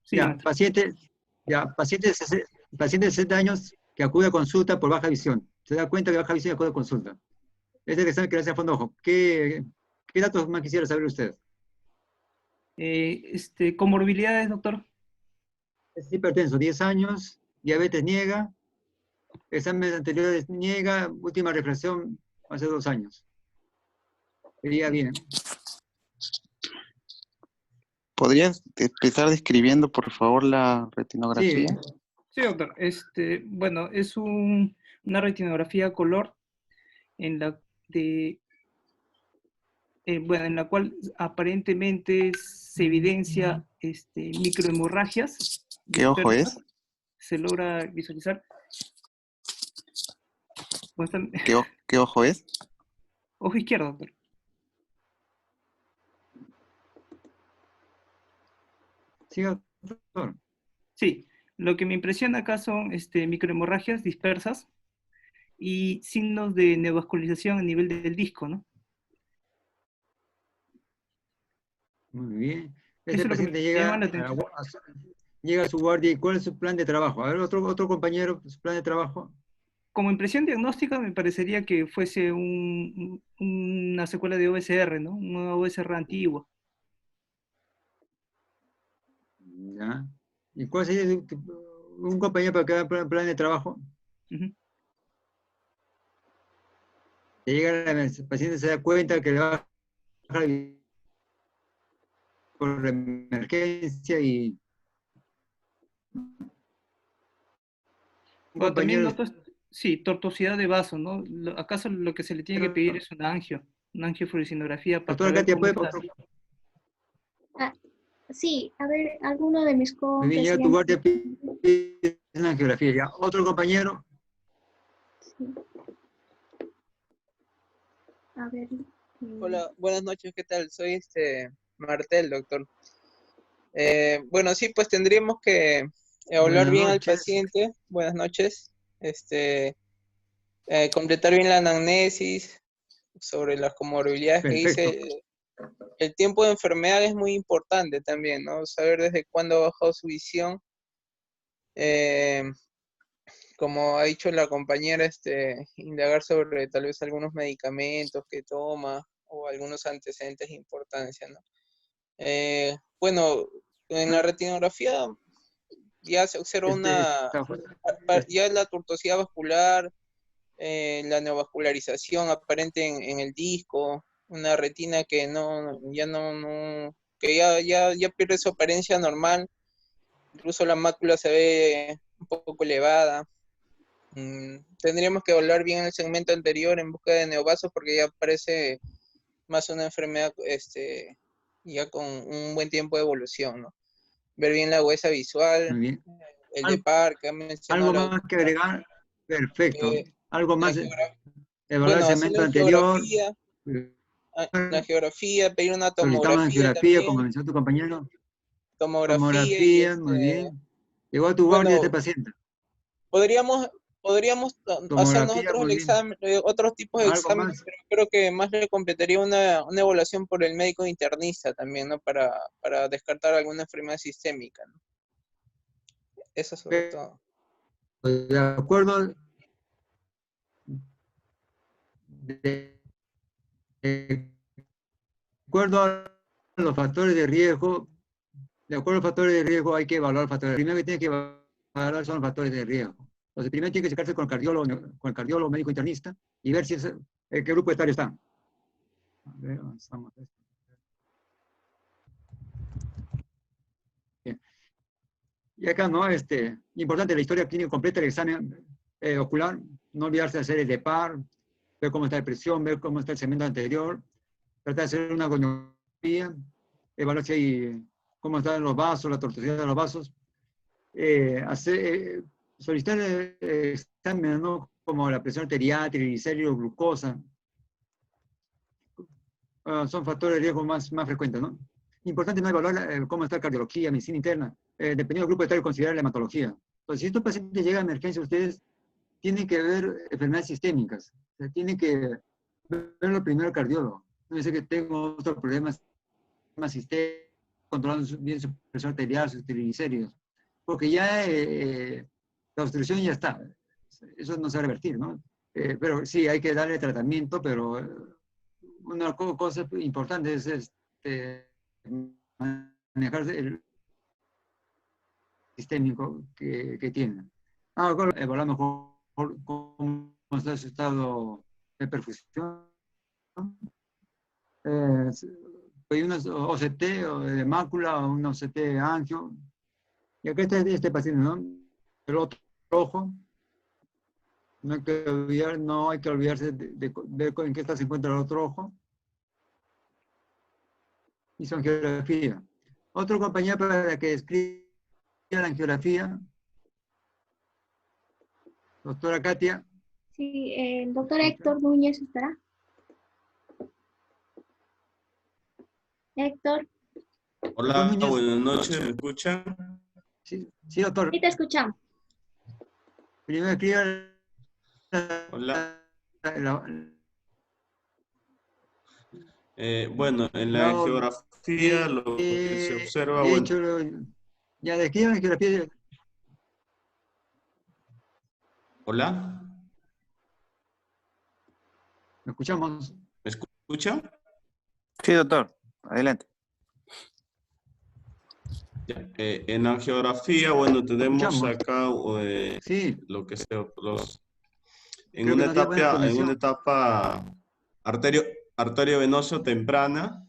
Sí, ya, paciente de 60 años que acude a consulta por baja visión. Se da cuenta que baja visión y acude a consulta. Este es el examen que le hace a fondo ojo. ¿Qué datos más quisiera saber usted? Comorbilidades, doctor. Es hipertenso, 10 años, diabetes niega, exámenes anteriores niega, última reflexión hace 2 años. Sería bien. ¿Podrías empezar describiendo, por favor, la retinografía? Sí, doctor. Bueno, es una retinografía color en la en la cual aparentemente se evidencia microhemorragias. ¿Qué ojo es? Se logra visualizar. ¿Qué ojo es? Ojo izquierdo, doctor. Sí, doctor. Sí, lo que me impresiona acá son microhemorragias dispersas y signos de neovascularización a nivel del disco, ¿no? Muy bien. Eso Este es lo que paciente me llama la atención. llega a su guardia y ¿cuál es su plan de trabajo? A ver, otro compañero, su plan de trabajo. Como impresión diagnóstica me parecería que fuese una secuela de OSR, ¿no? Una OSR antigua. Ya. ¿Y cuál sería un compañero para cada plan de trabajo? Llega el paciente, se da cuenta que le va a bajar por emergencia y un Bueno, también compañero... noto, sí, tortuosidad de vaso, ¿no? ¿Acaso lo que se le tiene que pedir es una angiofluorescinografía para Doctora ver Katia, cómo ¿puede está? Sí, a ver, alguno de mis Muy bien, llega tu guardia, co-residentes. pide una geografía. Ya, otro compañero. Sí. A ver. Hola, buenas noches, ¿qué tal? Soy Martel, doctor. Bueno, sí, pues tendríamos que hablar Buenas bien al noches. paciente. Buenas noches. Completar bien la anamnesis sobre las comorbilidades que Perfecto. dice. El tiempo de enfermedad es muy importante también, ¿no? Saber desde cuándo ha bajado su visión. Como ha dicho la compañera, indagar sobre tal vez algunos medicamentos que toma o algunos antecedentes de importancia, ¿no? Bueno, en la retinografía ya se observa ya la tortuosidad vascular, la neovascularización aparente en el disco, una retina que ya pierde su apariencia normal, incluso la mácula se ve un poco elevada. Tendríamos que evaluar bien el segmento anterior en busca de neovasos porque ya parece más una enfermedad ya con un buen tiempo de evolución, ¿no? Ver bien la huesa visual, Muy bien. el de par que ha mencionado ¿Algo la más que agregar? Perfecto. Algo más, evaluar el bueno, hacer segmento anterior. la geografía, pedir una Solicitamos en tomografía geografía, como también, mencionó tu compañero. tomografía y Tomografía, muy bien. Llegó a tu guardia este bueno, paciente. podríamos hacer Tomografía, nosotros el muy bien. examen, otros tipos de ¿Algo exámenes, más? pero creo que más le completaría una evaluación por el médico internista también, ¿no? Para descartar alguna enfermedad sistémica, ¿no? Eso sobre todo. De acuerdo, de acuerdo a los factores de riesgo, hay que evaluar factores. Primero que tiene que evaluar son los factores de riesgo. Entonces, primero tiene que checarse con el cardiólogo médico internista y ver si qué grupo etario está. A ver, avanzamos. Bien. Y acá, ¿no? Importante la historia clínica completa, el examen ocular, no olvidarse de hacer el de par, ver cómo está la presión, ver cómo está el segmento anterior, tratar de hacer una gonografía, evaluar si hay, cómo están los vasos, la tortuosidad de los vasos, solicitar exámenes, ¿no? Como la presión arterial, triglicéridos, glucosa, son factores de riesgo más frecuentes, ¿no? Importante no evaluar cómo está la cardiología, medicina interna, dependiendo del grupo etario, considerar la hematología. Entonces, si estos pacientes llegan a emergencia, ustedes tienen que ver enfermedades sistémicas, o sea, tienen que verlo primero al cardiólogo. No dice que tengo otros problemas sistémicos, controlando bien su presión arterial, sus triglicéridos, porque ya la obstrucción ya está, eso no se va a revertir, ¿no? Pero sí, hay que darle tratamiento, pero una cosa importante es manejar el sistémico que tiene. Ahora evaluar mejor cómo está su estado de perfusión. Hay unos OCT o de mácula o un OCT de angio. Y acá está este paciente, ¿no? El otro ojo. No hay que olvidarse de ver en qué estado se encuentra el otro ojo. Y su angiografía. Otro compañero para que describa la angiografía. Doctora Katia. Sí, el doctor Héctor Núñez estará. Héctor. Hola, Núñez. buenas noches, ¿me escuchan? Sí, sí, doctor. Sí, te escuchamos. Primero escriba Hola. Bueno, en la geografía lo que se observa, de bueno. hecho, ya describan la geografía. Hola. ¿Me escuchamos? ¿Me escuchan? Sí, doctor. Adelante. En la geografía, bueno, tenemos Escuchamos. acá Sí. lo que se en Creo que una no tiene buena etapa arteriovenoso temprana,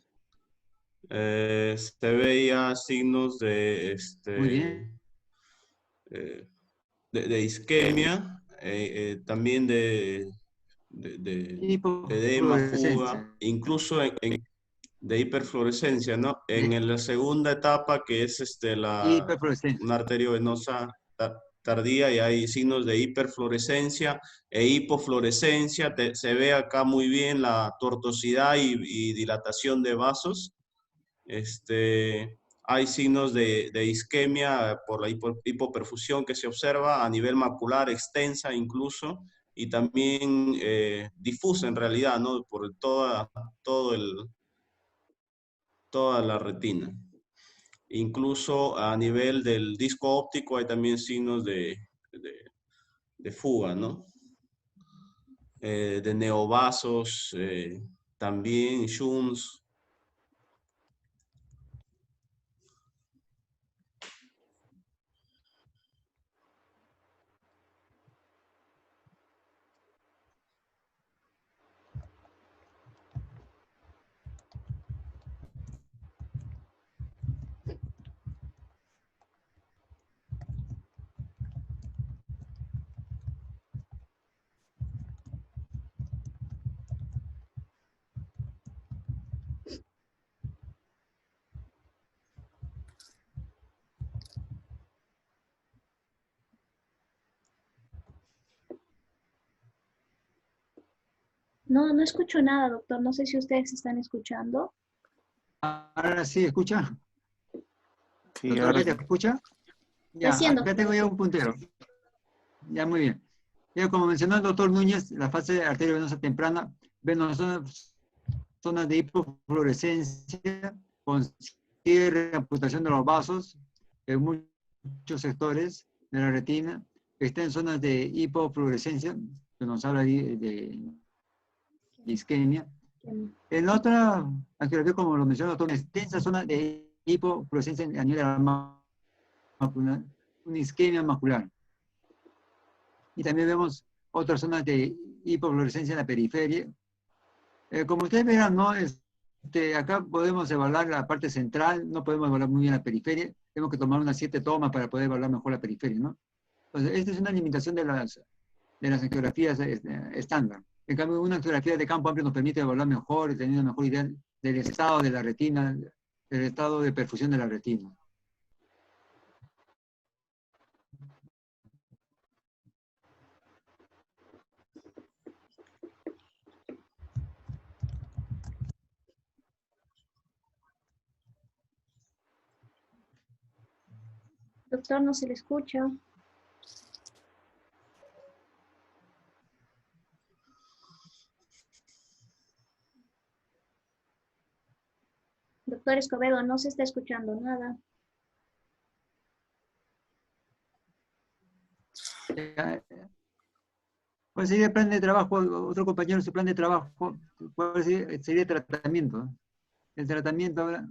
se veía signos de Muy bien. de isquemia, también de edema, fuga, incluso de hiperfluorescencia, ¿no? En la segunda etapa, que es una arteriovenosa tardía, y hay signos de hiperfluorescencia e hipofluorescencia. Se ve acá muy bien la tortuosidad y dilatación de vasos. Hay signos de isquemia por la hipoperfusión que se observa a nivel macular, extensa incluso, y también difusa en realidad, ¿no? Por toda la retina. Incluso a nivel del disco óptico hay también signos de fuga, ¿no? De neovasos, también shunts. No, no escucho nada, doctor. No sé si ustedes están escuchando. Ahora sí, ¿escucha? Sí, ¿Doctora ahora Katia, escucha? Ya, Recién, acá doctor. tengo ya un puntero. Ya, muy bien. Ya, como mencionó el doctor Núñez, la fase arteriovenosa temprana, vemos zonas de hipofluorescencia con cierre, amputación de los vasos en muchos sectores de la retina, que está en zonas de hipofluorescencia, que nos habla de isquemia. En la otra angiografía, como lo mencionó el doctor, una extensa zona de hipofluorescencia a nivel de la macular, una isquemia macular. Y también vemos otras zonas de hipofluorescencia en la periferia. Como ustedes verán, ¿no? Acá podemos evaluar la parte central, no podemos evaluar muy bien la periferia, tenemos que tomar unas 7 tomas para poder evaluar mejor la periferia, ¿no? Entonces, esta es una limitación de las angiografías estándar. En cambio, una angiografía de campo amplio nos permite evaluar mejor y tener una mejor idea del estado de la retina, del estado de perfusión de la retina. Doctor, no se le escucha. Doctor Escobedo, no se está escuchando nada. ¿Cuál sería el plan de trabajo? Otro compañero, su plan de trabajo, ¿cuál sería el tratamiento? El tratamiento ahora.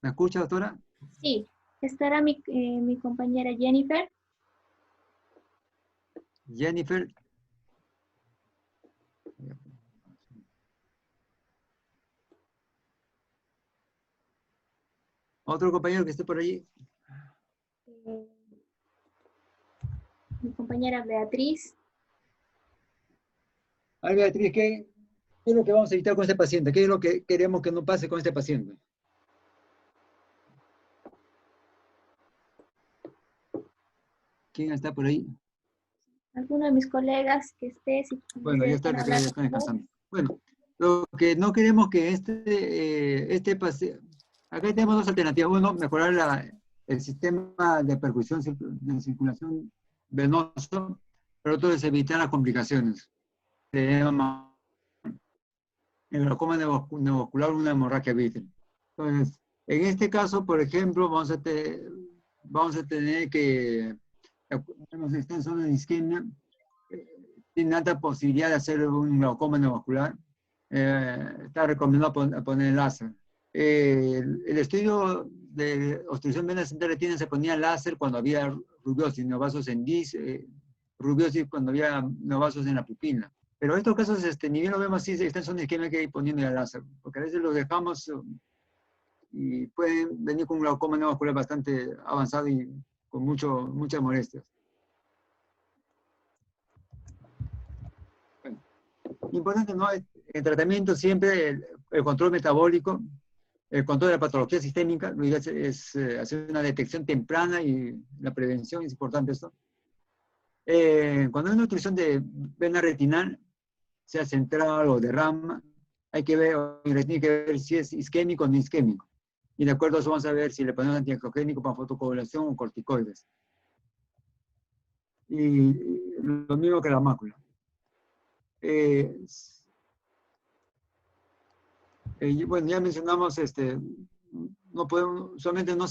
¿Me escucha, doctora? Sí, estará mi compañera Jennifer. Jennifer. ¿Otro compañero que esté por allí? Mi compañera Beatriz. A ver, Beatriz, ¿qué es lo que vamos a evitar con este paciente? ¿Qué es lo que queremos que no pase con este paciente? ¿Quién está por ahí? Alguno de mis colegas que esté. Si Bueno, ya están descansando. Bueno, lo que no queremos que este paciente... Acá tenemos dos alternativas. Uno, mejorar el sistema de perfusión de circulación venoso, pero otro es evitar las complicaciones. Tenemos el glaucoma neovascular, una hemorragia vítrica. Entonces, en este caso, por ejemplo, vamos a tener que, tenemos esta zona de isquemia, tiene alta posibilidad de hacer un glaucoma neovascular. Está recomendado poner láser. El estudio de obstrucción vena central retina se ponía láser cuando había rubiosis, neovasos en DIS, rubiosis cuando había neovasos en la pupila. Pero en estos casos, ni bien lo vemos así, esta zona isquemia que hay poniendo el láser, porque a veces lo dejamos y pueden venir con un glaucoma neovascular bastante avanzado y con muchas molestias. Bueno, importante, ¿no? El tratamiento siempre, el control metabólico, el control de la patología sistémica, lo ideal es hacer una detección temprana y la prevención, es importante esto. Cuando hay una obstrucción de vena retinal, sea central o de rama, hay que ver, tiene que ver si es isquémico o no isquémico. Y de acuerdo a eso vamos a ver si le ponemos antiangiogénico para fotocoagulación o corticoides. Y lo mismo que la mácula. Bueno, ya mencionamos, no podemos, solamente no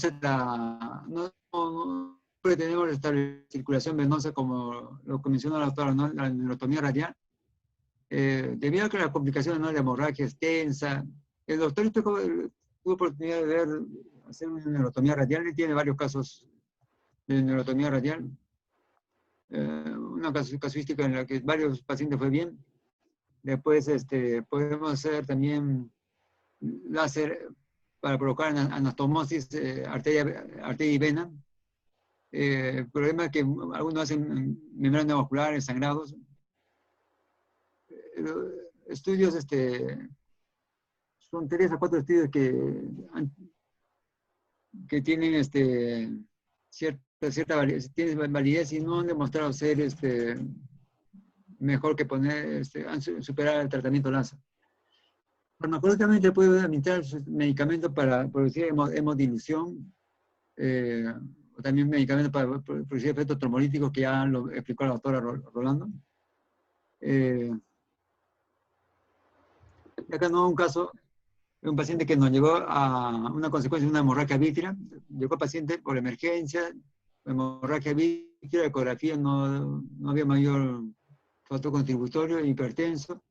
puede tener esta circulación venosa como lo que mencionó la doctora, ¿no? La neurotomía radial. Debido a que la complicación, ¿no?, de hemorragia extensa, el doctor tuvo oportunidad de hacer una neurotomía radial, y tiene varios casos de neurotomía radial. Una casuística en la que varios pacientes fue bien. Después podemos hacer también láser para provocar anastomosis, arteria y vena. El problema es que algunos hacen membranas neovasculares, sangrados. Estudios, son 3 a 4 estudios que tienen cierta validez y no han demostrado ser mejor que superar el tratamiento láser. Farmacológicamente puede administrar medicamentos para producir hemodilución, o también medicamentos para producir efectos trombolíticos, que ya lo explicó la doctora Rolando. Y acá no un caso, un paciente que nos llegó a una consecuencia de una hemorragia vítrea. Llegó el paciente por emergencia, hemorragia vítrea, ecografía, no había mayor factor contributorio, hipertenso.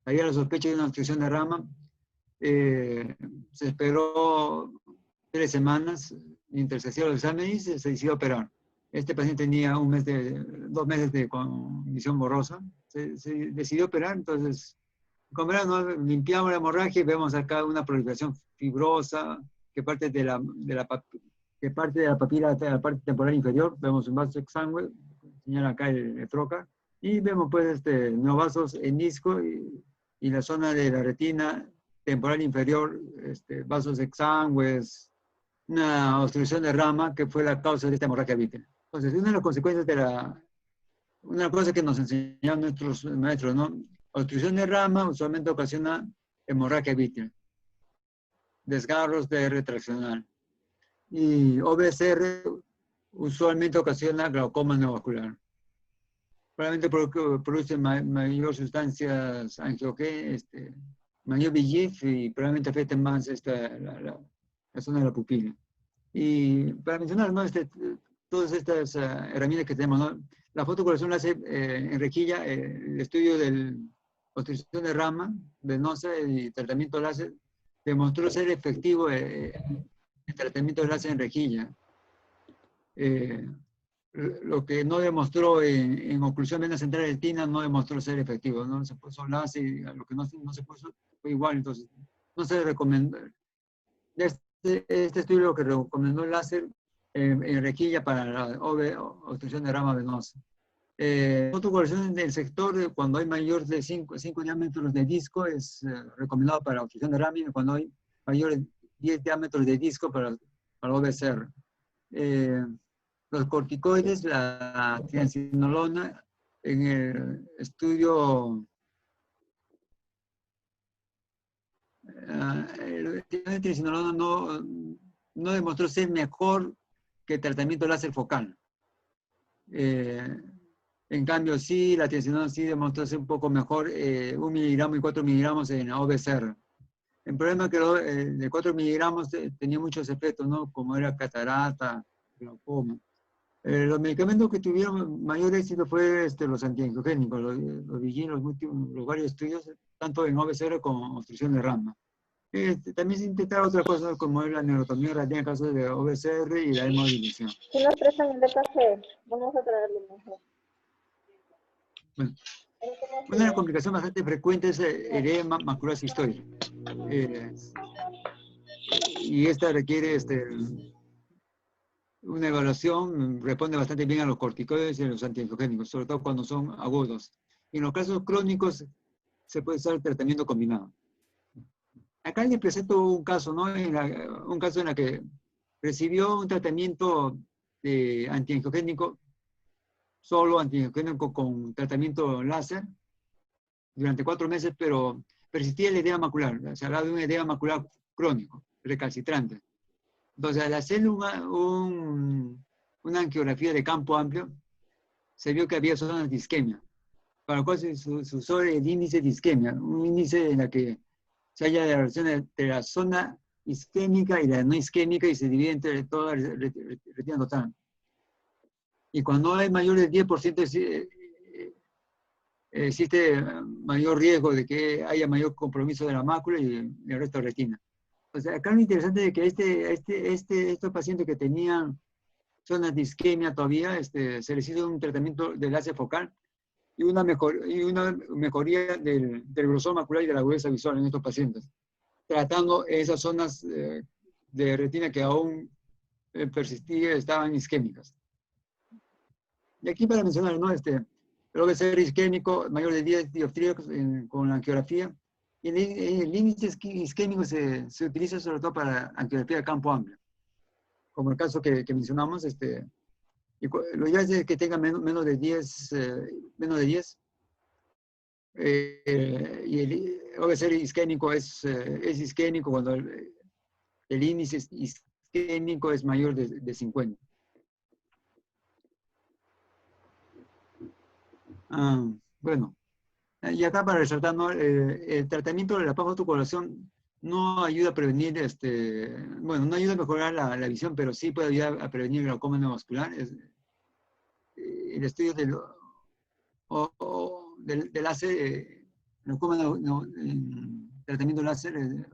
Había la sospecha de una obstrucción de rama. Se esperó 3 semanas mientras se hacían los exámenes y se decidió operar. Este paciente tenía 2 meses de condición borrosa. Se decidió operar, entonces, como verán, ¿no?, limpiamos la hemorragia y vemos acá una proliferación fibrosa que parte de la papila de la parte temporal inferior. Vemos un vaso exsangue, señala acá el trocar, y vemos pues neovasos en disco y la zona de la retina temporal inferior, vasos exsangues, una obstrucción de rama que fue la causa de esta hemorragia vítrea. Entonces, una de las consecuencias una cosa que nos enseñaron nuestros maestros, ¿no? Obstrucción de rama usualmente ocasiona hemorragia vítrea, desgarros de retraccional. Y OVSR usualmente ocasiona glaucoma neovascular. Probablemente produce mayor sustancias angiogénicas, mayor VEGF, y probablemente afecten más la zona de la pupila. Y para mencionar, ¿no?, todas estas herramientas que tenemos, ¿no? La fotocoagulación la hace en rejilla, el estudio de obstrucción de rama venosa y tratamiento láser demostró ser efectivo el tratamiento de láser en rejilla. Lo que no demostró en oclusión vena central retina no demostró ser efectivo. No se puso láser y lo que no se puso fue igual. Entonces, no se recomendó. Este estudio lo que recomendó el láser en rejilla para la obstrucción de rama venosa. Autocorrección del sector, cuando hay mayor de 5 diámetros de disco, es recomendado para obstrucción de rama, y cuando hay mayor de 10 diámetros de disco para OBCR. Los corticoides, la triamcinolona, en el estudio el triamcinolona no demostró ser mejor que el tratamiento láser focal. En cambio, sí, la triamcinolona sí demostró ser un poco mejor, 1 miligramo y 4 miligramos en OBCR. El problema es que de 4 miligramos tenía muchos efectos, ¿no? Como era catarata, glaucoma. Los medicamentos que tuvieron mayor éxito fue los antiangiogénicos, los varios estudios, tanto en OBCR como obstrucción de rama. También se intentaron otras cosas como la neurotomía radial en caso de OBCR y la hemodilización. Si nos prestan el DKG, vamos a traerlo mejor. Bueno, una complicación bastante frecuente es el edema macular cistoide. Y esta requiere una evaluación, responde bastante bien a los corticoides y a los antiangiogénicos, sobre todo cuando son agudos. Y en los casos crónicos se puede usar el tratamiento combinado. Acá les presento un caso, ¿no? Un caso en el que recibió un tratamiento antiangiogénico, solo antiangiogénico con tratamiento láser, durante 4 meses, pero persistía el edema macular. Se hablaba de un edema macular crónico, recalcitrante. Entonces, al hacer una angiografía de campo amplio, se vio que había zonas de isquemia, para lo cual se usó el índice de isquemia, un índice en el que se halla la relación entre la zona isquémica y la no isquémica y se divide entre toda la retina total. Y cuando hay mayor del 10%, existe mayor riesgo de que haya mayor compromiso de la mácula y el resto de la retina. O sea, acá lo interesante es que estos pacientes que tenían zonas de isquemia todavía, se les hizo un tratamiento de láser focal y una mejoría del grosor macular y de la agudeza visual en estos pacientes, tratando esas zonas de retina que aún persistían, estaban isquémicas. Y aquí para mencionar, ¿no? El OBCR isquémico mayor de 10 dioptríacos con la angiografía. Y el índice isquémico se utiliza sobre todo para angiografía de campo amplio, como el caso que mencionamos. Lo ideal es que tenga menos de 10. Y el OBCR isquémico es isquémico cuando el índice isquémico es mayor de 50. Bueno, y acá para resaltar, ¿no? El tratamiento de la autocoagulación no ayuda a prevenir, bueno, no ayuda a mejorar la visión, pero sí puede ayudar a prevenir el glaucoma neovascular. El estudio del láser, glaucoma tratamiento láser,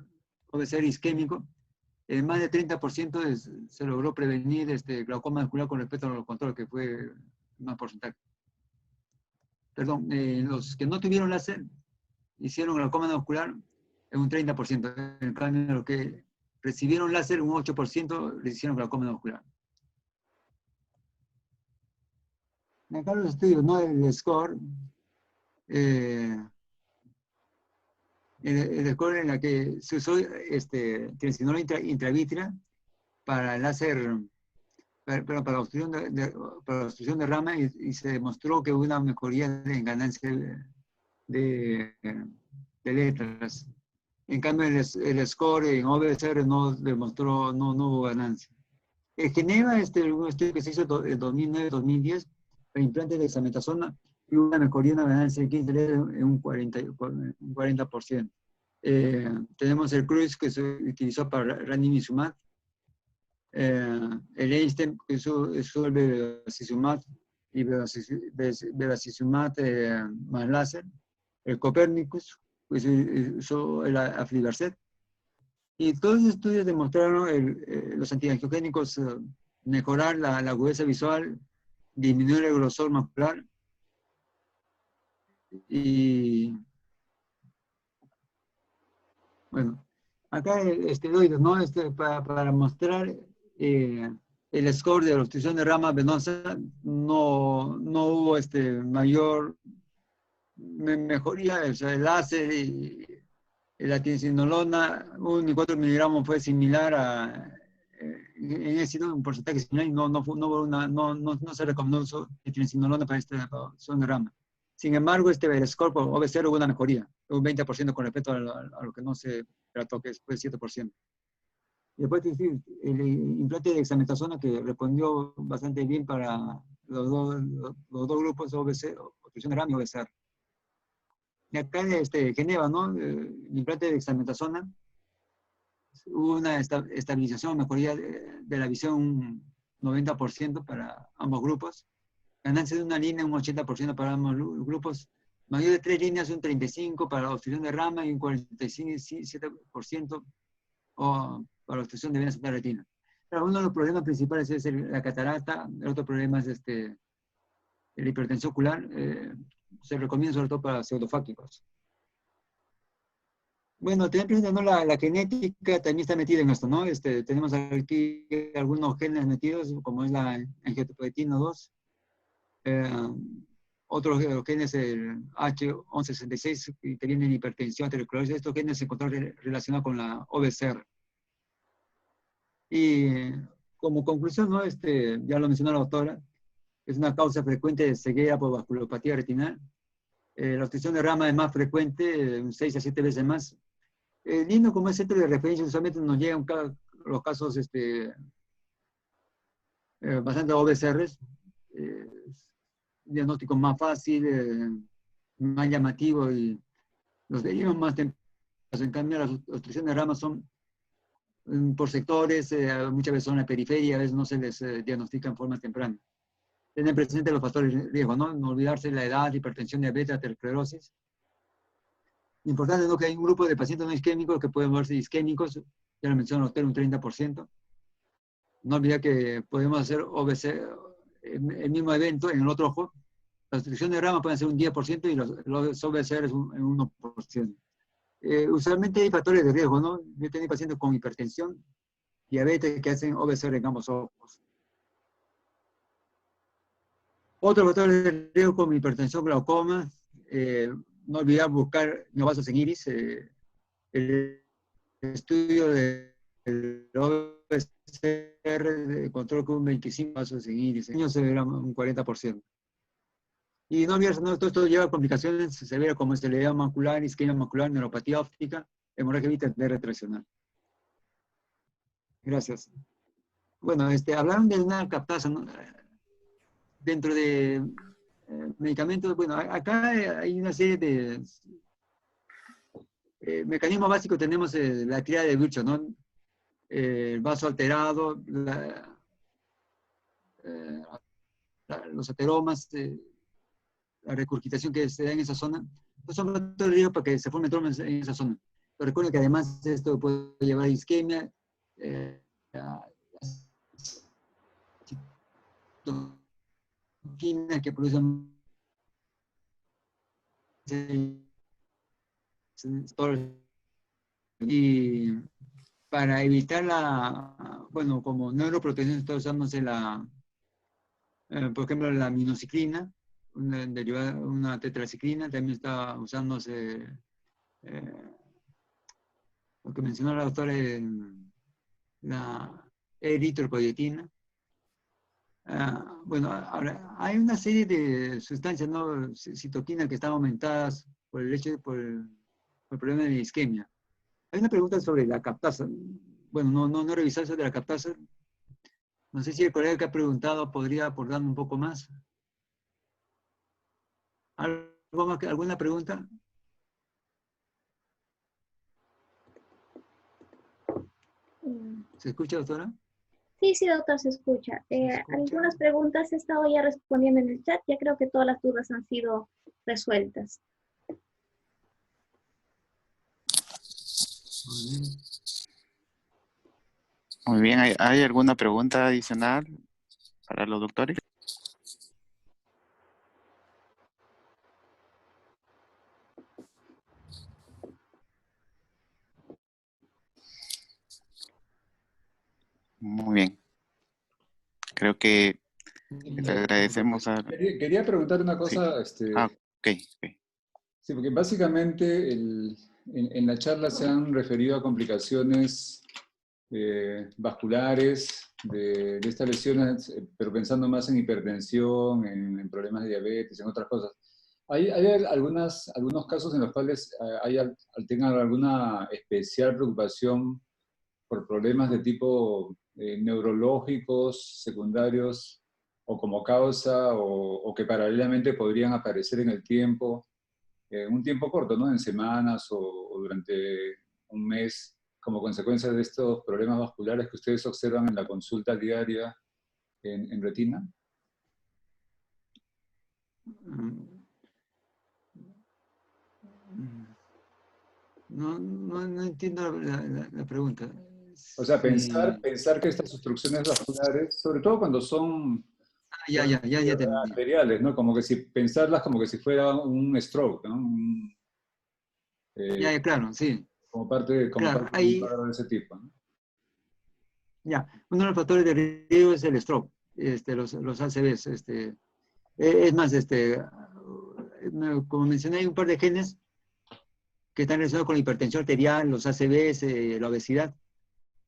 OBCR isquémico, más del 30% se logró prevenir glaucoma vascular con respecto a los controles, que fue más porcentaje. Perdón, los que no tuvieron láser hicieron glaucoma vascular en un 30%. En cambio, los que recibieron láser, un 8% les hicieron glaucoma vascular. Acá los estudios, ¿no? El score. El score en la que se usó triamcinolona intravítrea para el láser, para la obstrucción de rama, y se demostró que hubo una mejoría en ganancia de letras. En cambio, el score en OBCR no demostró, no hubo ganancia. En Geneva, un estudio que se hizo en 2009-2010, para implantes de dexametasona, y una mejoría, una ganancia de 15 letras en un 40%. Tenemos el CRUISE que se utilizó para ranibizumab, el Einstein que usó el bevacizumab y bevacizumab más láser, el Copernicus que usó el aflibercept, Y todos los estudios demostraron los antiangiogénicos mejorar la agudeza visual, disminuir el grosor macular y bueno, acá esteroides, ¿no? Para mostrar el score de la obstrucción de rama venosa, no hubo mayor mejoría, o sea, el láser y la tincinolona, 1 y 4 miligramos fue similar a, en ese un porcentaje similar y no se recomendó el uso de tincinolona para esta obstrucción de rama. Sin embargo, el score por OV0 hubo una mejoría, un 20% con respecto a lo que no se trató, que fue 7%. Y después el implante de dexametasona que respondió bastante bien para los dos grupos, OV0, obstrucción de rama y OV0. Y acá en Geneva, ¿no? El implante de dexametasona, hubo una estabilización, mejoría de la visión un 90% para ambos grupos. Ganancia de una línea, un 80% para ambos grupos. Mayor de 3 líneas, un 35% para la obstrucción de rama y un 47% para la obstrucción de vena central retina. Pero uno de los problemas principales es la catarata, el otro problema es la hipertensión ocular. Se recomienda sobre todo para pseudofácticos. Bueno, también presentando la genética también está metida en esto, ¿no? Tenemos aquí algunos genes metidos, como es la angiopoietina 2. Otros genes, el H1166, que tienen hipertensión, aterosclerosis. Estos genes se encontraron relacionados con la OV0. Y como conclusión, ¿no? Ya lo mencionó la doctora, es una causa frecuente de ceguera por vasculopatía retinal. La obstrucción de rama es más frecuente, 6 a 7 veces más. Lindo como es centro de referencia, usualmente nos llegan los casos bastante OVCRs, diagnóstico más fácil, más llamativo y los derivan más tempranos. En cambio, las obstrucciones de rama son por sectores, muchas veces son en la periferia, a veces no se les diagnostica en forma temprana. Tener presente los factores de riesgo, ¿no? No olvidarse la edad, hipertensión, diabetes, aterosclerosis. Importante, ¿no? Que hay un grupo de pacientes no isquémicos que pueden verse isquémicos, ya lo mencionó usted, un 30%. No olvidar que podemos hacer OVC, el mismo evento en el otro ojo. La obstrucción de rama pueden ser un 10% y los OVC es un 1%. Usualmente hay factores de riesgo, ¿no? Yo tengo pacientes con hipertensión, diabetes que hacen OVC en ambos ojos. Otros factores de riesgo como hipertensión, glaucoma, no olvidar buscar neovasos en iris. El estudio del OVCR encontró que un 25 vasos en iris, en niños se verá un 40%. Y no olvidarse, ¿no? Todo esto lleva a complicaciones severas como esterilidad macular, isquemia macular, neuropatía óptica, hemorragia vital retraccional. Gracias. Bueno, hablaron de una captasa, ¿no? Dentro de medicamentos, bueno, acá hay una serie de mecanismos básicos. Tenemos la actividad de Virchow, ¿no? El vaso alterado, los ateromas, la recurgitación que se da en esa zona. Estos son factores de riesgo para que se formen traumas en esa zona. Pero recuerden que además esto puede llevar a isquemia, que producen y para evitar bueno, como neuroprotección está usándose por ejemplo, la minociclina, una tetraciclina, también está usándose lo que mencionó la doctora, la eritropoietina. Bueno, ahora, hay una serie de sustancias, ¿no? Citoquinas que están aumentadas por el hecho por el problema de la isquemia. Hay una pregunta sobre la captasa. Bueno, no he revisado eso de la captasa. No sé si el colega que ha preguntado podría aportarme un poco más. ¿Algo más, alguna pregunta? ¿Se escucha, doctora? Sí, doctor, se escucha. Algunas preguntas he estado ya respondiendo en el chat. Ya creo que todas las dudas han sido resueltas. Muy bien, ¿hay alguna pregunta adicional para los doctores? Muy bien. Creo que le agradecemos a... Quería preguntar una cosa. Sí. Ok. Sí, porque básicamente en la charla se han referido a complicaciones vasculares de estas lesiones, pero pensando más en hipertensión, problemas de diabetes, en otras cosas. ¿Hay algunos casos en los cuales tengan alguna especial preocupación por problemas de tipo neurológicos, secundarios, o como causa, o que paralelamente podrían aparecer en el tiempo, un tiempo corto, ¿no? En semanas o durante un mes, como consecuencia de estos problemas vasculares que ustedes observan en la consulta diaria en retina? No entiendo la pregunta. O sea, pensar que estas obstrucciones vasculares, sobre todo cuando son ya te entendí. arteriales, ¿no? Como que pensarlas como que si fuera un stroke, ¿no? Claro, sí. Como parte de un cuadro de ese tipo, ¿no? Ya, uno de los factores de riesgo es el stroke, los ACVs. Es más, como mencioné, hay un par de genes que están relacionados con la hipertensión arterial, los ACVs, la obesidad.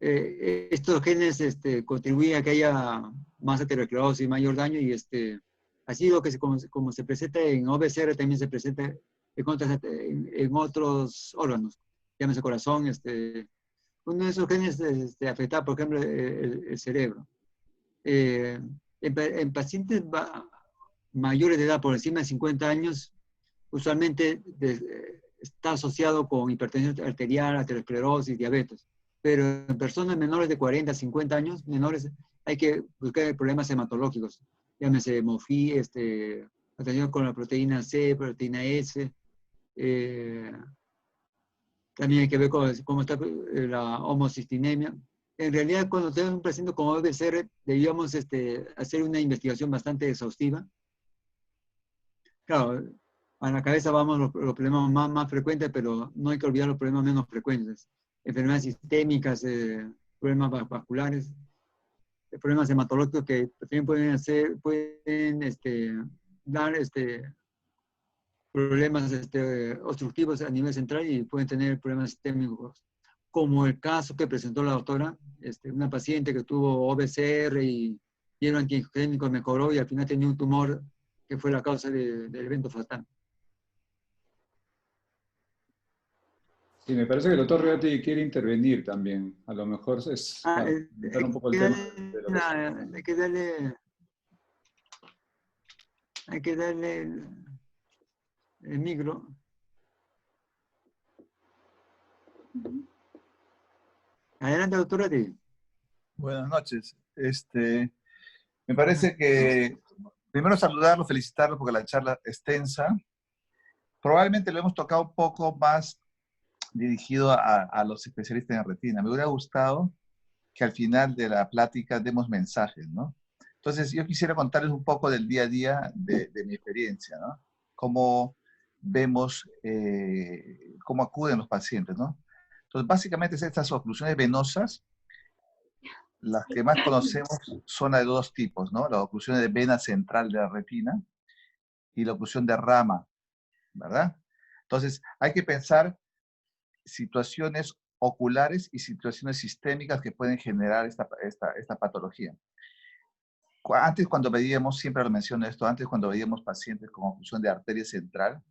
Estos genes contribuyen a que haya más aterosclerosis y mayor daño, y así lo que como se presenta en OBCR también se presenta en otros órganos, llámese corazón. Uno de esos genes afecta, por ejemplo, el cerebro. En pacientes mayores de edad, por encima de 50 años, usualmente está asociado con hipertensión arterial, aterosclerosis, diabetes. Pero en personas menores de 40, 50 años, hay que buscar problemas hematológicos. Llámese hemofilia, atención con la proteína C, proteína S. También hay que ver cómo está la homocistinemia. En realidad, cuando tenemos un paciente con OBCR, debíamos hacer una investigación bastante exhaustiva. Claro, a la cabeza vamos los problemas más frecuentes, pero no hay que olvidar los problemas menos frecuentes. Enfermedades sistémicas, problemas vasculares, problemas hematológicos que también pueden dar problemas obstructivos a nivel central, y pueden tener problemas sistémicos, como el caso que presentó la doctora, una paciente que tuvo OBCR y el antihigiénico mejoró, y al final tenía un tumor que fue la causa del evento fatal. Sí, me parece que el doctor Reati quiere intervenir también. A lo mejor es para comentar un poco el tema de lo que hay que darle el micro. Adelante, doctora. Buenas noches. Me parece que primero saludarlo, felicitarlo porque la charla es extensa. Probablemente lo hemos tocado un poco más dirigido a los especialistas en retina. Me hubiera gustado que al final de la plática demos mensajes, ¿no? Entonces, yo quisiera contarles un poco del día a día de mi experiencia, ¿no? Cómo vemos, cómo acuden los pacientes, ¿no? Entonces, básicamente estas oclusiones venosas, las que más conocemos son de dos tipos, ¿no? La oclusión de vena central de la retina y la oclusión de rama, ¿verdad? Entonces, hay que pensar situaciones oculares y situaciones sistémicas que pueden generar esta patología. Antes, cuando veíamos, siempre lo menciono esto, antes cuando veíamos pacientes con oclusión de arteria central,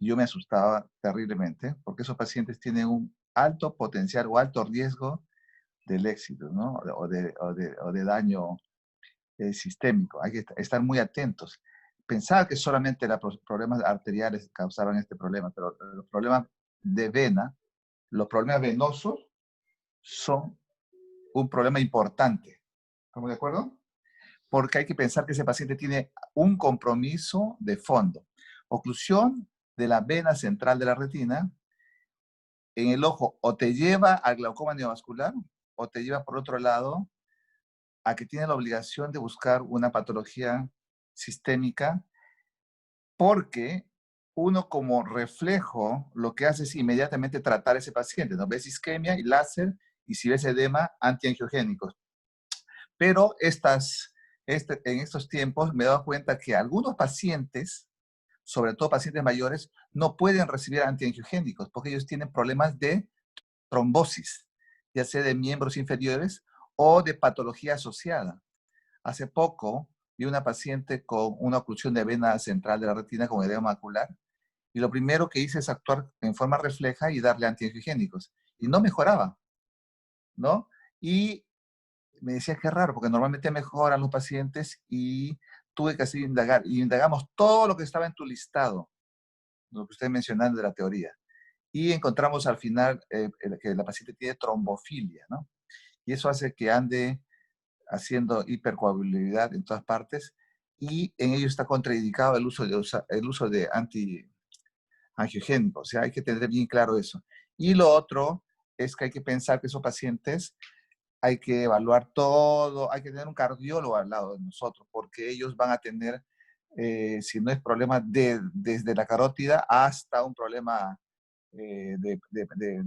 yo me asustaba terriblemente, porque esos pacientes tienen un alto potencial o alto riesgo del éxito, ¿no? O de daño sistémico. Hay que estar muy atentos. Pensaba que solamente los problemas arteriales causaban este problema, pero los problemas de vena, los problemas venosos son un problema importante. ¿Estamos de acuerdo? Porque hay que pensar que ese paciente tiene un compromiso de fondo. Oclusión de la vena central de la retina en el ojo o te lleva al glaucoma neovascular o te lleva por otro lado a que tiene la obligación de buscar una patología sistémica, porque uno como reflejo lo que hace es inmediatamente tratar a ese paciente, ¿no? Ves isquemia y láser, y si ves edema, antiangiogénicos. Pero en estos tiempos me he dado cuenta que algunos pacientes, sobre todo pacientes mayores, no pueden recibir antiangiogénicos porque ellos tienen problemas de trombosis, ya sea de miembros inferiores o de patología asociada. Hace poco vi una paciente con una oclusión de vena central de la retina con edema macular, y lo primero que hice es actuar en forma refleja y darle antiangiogénicos, y no mejoraba, ¿no? Y me decía que es raro, porque normalmente mejoran los pacientes, y tuve que así indagar, y indagamos todo lo que estaba en tu listado, lo que usted mencionando de la teoría, y encontramos al final que la paciente tiene trombofilia, ¿no? Y eso hace que ande haciendo hipercoagulabilidad en todas partes, y en ello está contraindicado el uso de antiangiogénicos. O sea, hay que tener bien claro eso. Y lo otro es que hay que pensar que esos pacientes hay que evaluar todo, hay que tener un cardiólogo al lado de nosotros, porque ellos van a tener, si no es problema desde la carótida hasta un problema de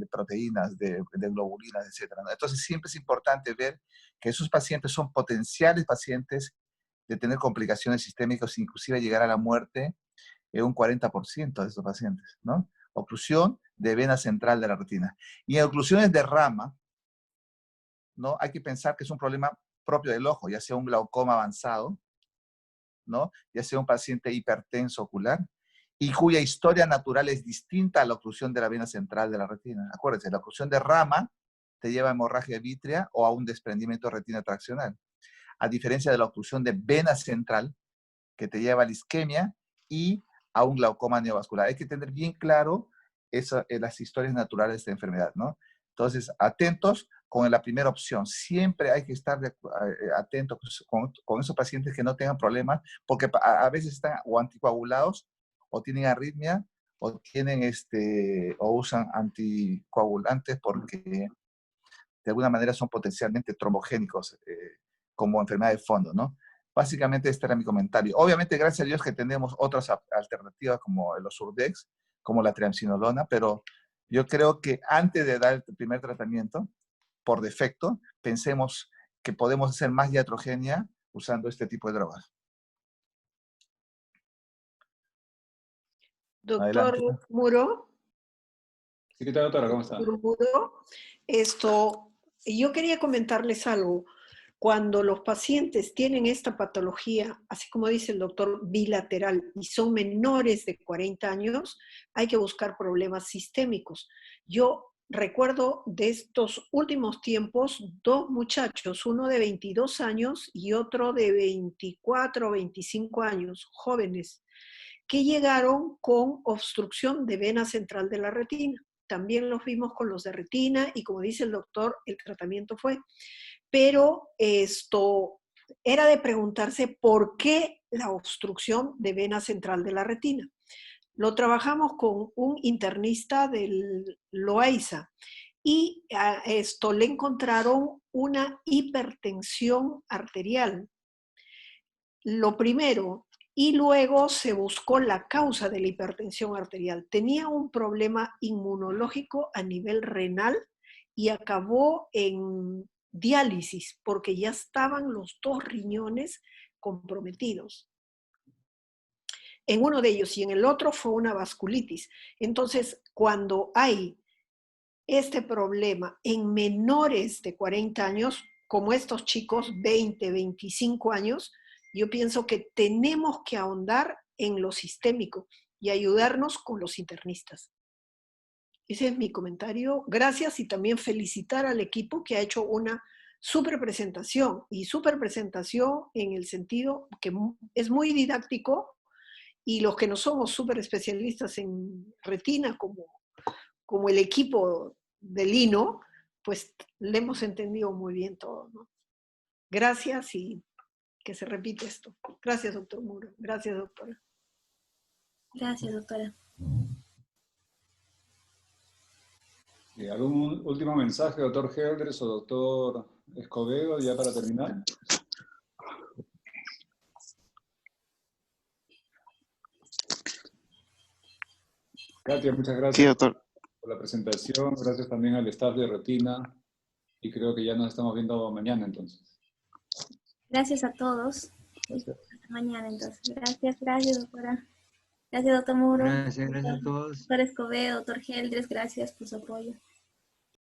proteínas, de globulinas, etc. ¿no? Entonces siempre es importante ver que esos pacientes son potenciales pacientes de tener complicaciones sistémicas, inclusive llegar a la muerte en un 40% de estos pacientes, ¿no? Oclusión de vena central de la retina. Y en oclusiones de rama, ¿no? Hay que pensar que es un problema propio del ojo, ya sea un glaucoma avanzado, ¿no? Ya sea un paciente hipertenso ocular, y cuya historia natural es distinta a la oclusión de la vena central de la retina. Acuérdense, la oclusión de rama te lleva a hemorragia vítrea o a un desprendimiento de retina traccional, a diferencia de la oclusión de vena central, que te lleva a la isquemia y a un glaucoma neovascular. Hay que tener bien claro las historias naturales de esta enfermedad, ¿no? Entonces, atentos con la primera opción. Siempre hay que estar atentos con esos pacientes que no tengan problemas, porque a veces están o anticoagulados, o tienen arritmia, o tienen o usan anticoagulantes porque de alguna manera son potencialmente trombogénicos como enfermedad de fondo, ¿no? Básicamente este era mi comentario. Obviamente, gracias a Dios que tenemos otras alternativas como los Urdex, como la triamcinolona, pero yo creo que antes de dar el primer tratamiento, por defecto, pensemos que podemos hacer más iatrogenia usando este tipo de drogas. Doctor Muro. Sí, ¿qué tal, doctora? ¿Cómo está? Muro, yo quería comentarles algo. Cuando los pacientes tienen esta patología, así como dice el doctor, bilateral, y son menores de 40 años, hay que buscar problemas sistémicos. Yo recuerdo de estos últimos tiempos 2 muchachos, uno de 22 años y otro de 24 o 25 años, jóvenes, que llegaron con obstrucción de vena central de la retina. También los vimos con los de retina y, como dice el doctor, el tratamiento fue. Pero esto era de preguntarse por qué la obstrucción de vena central de la retina. Lo trabajamos con un internista del Loaiza y a esto le encontraron una hipertensión arterial. Lo primero, y luego se buscó la causa de la hipertensión arterial. Tenía un problema inmunológico a nivel renal y acabó en diálisis porque ya estaban los 2 riñones comprometidos. En uno de ellos y en el otro fue una vasculitis. Entonces, cuando hay este problema en menores de 40 años, como estos chicos, 20, 25 años, yo pienso que tenemos que ahondar en lo sistémico y ayudarnos con los internistas. Ese es mi comentario. Gracias, y también felicitar al equipo que ha hecho una súper presentación, y súper presentación en el sentido que es muy didáctico, y los que no somos súper especialistas en retina, como el equipo de Lino, pues le hemos entendido muy bien todo, ¿no? Gracias, y que se repite esto. Gracias, doctor Muro. Gracias, doctora. Gracias, doctora. ¿Algún último mensaje, doctor Geldres o doctor Escobedo, ya para terminar? Katia, muchas gracias, sí, doctor. por la presentación. Gracias también al staff de Retina. Y creo que ya nos estamos viendo mañana entonces. Gracias a todos. Gracias. Hasta mañana entonces. Gracias, doctora. Gracias, doctor Muro. Gracias a todos. Doctor Escobedo, doctor Geldres, gracias por su apoyo.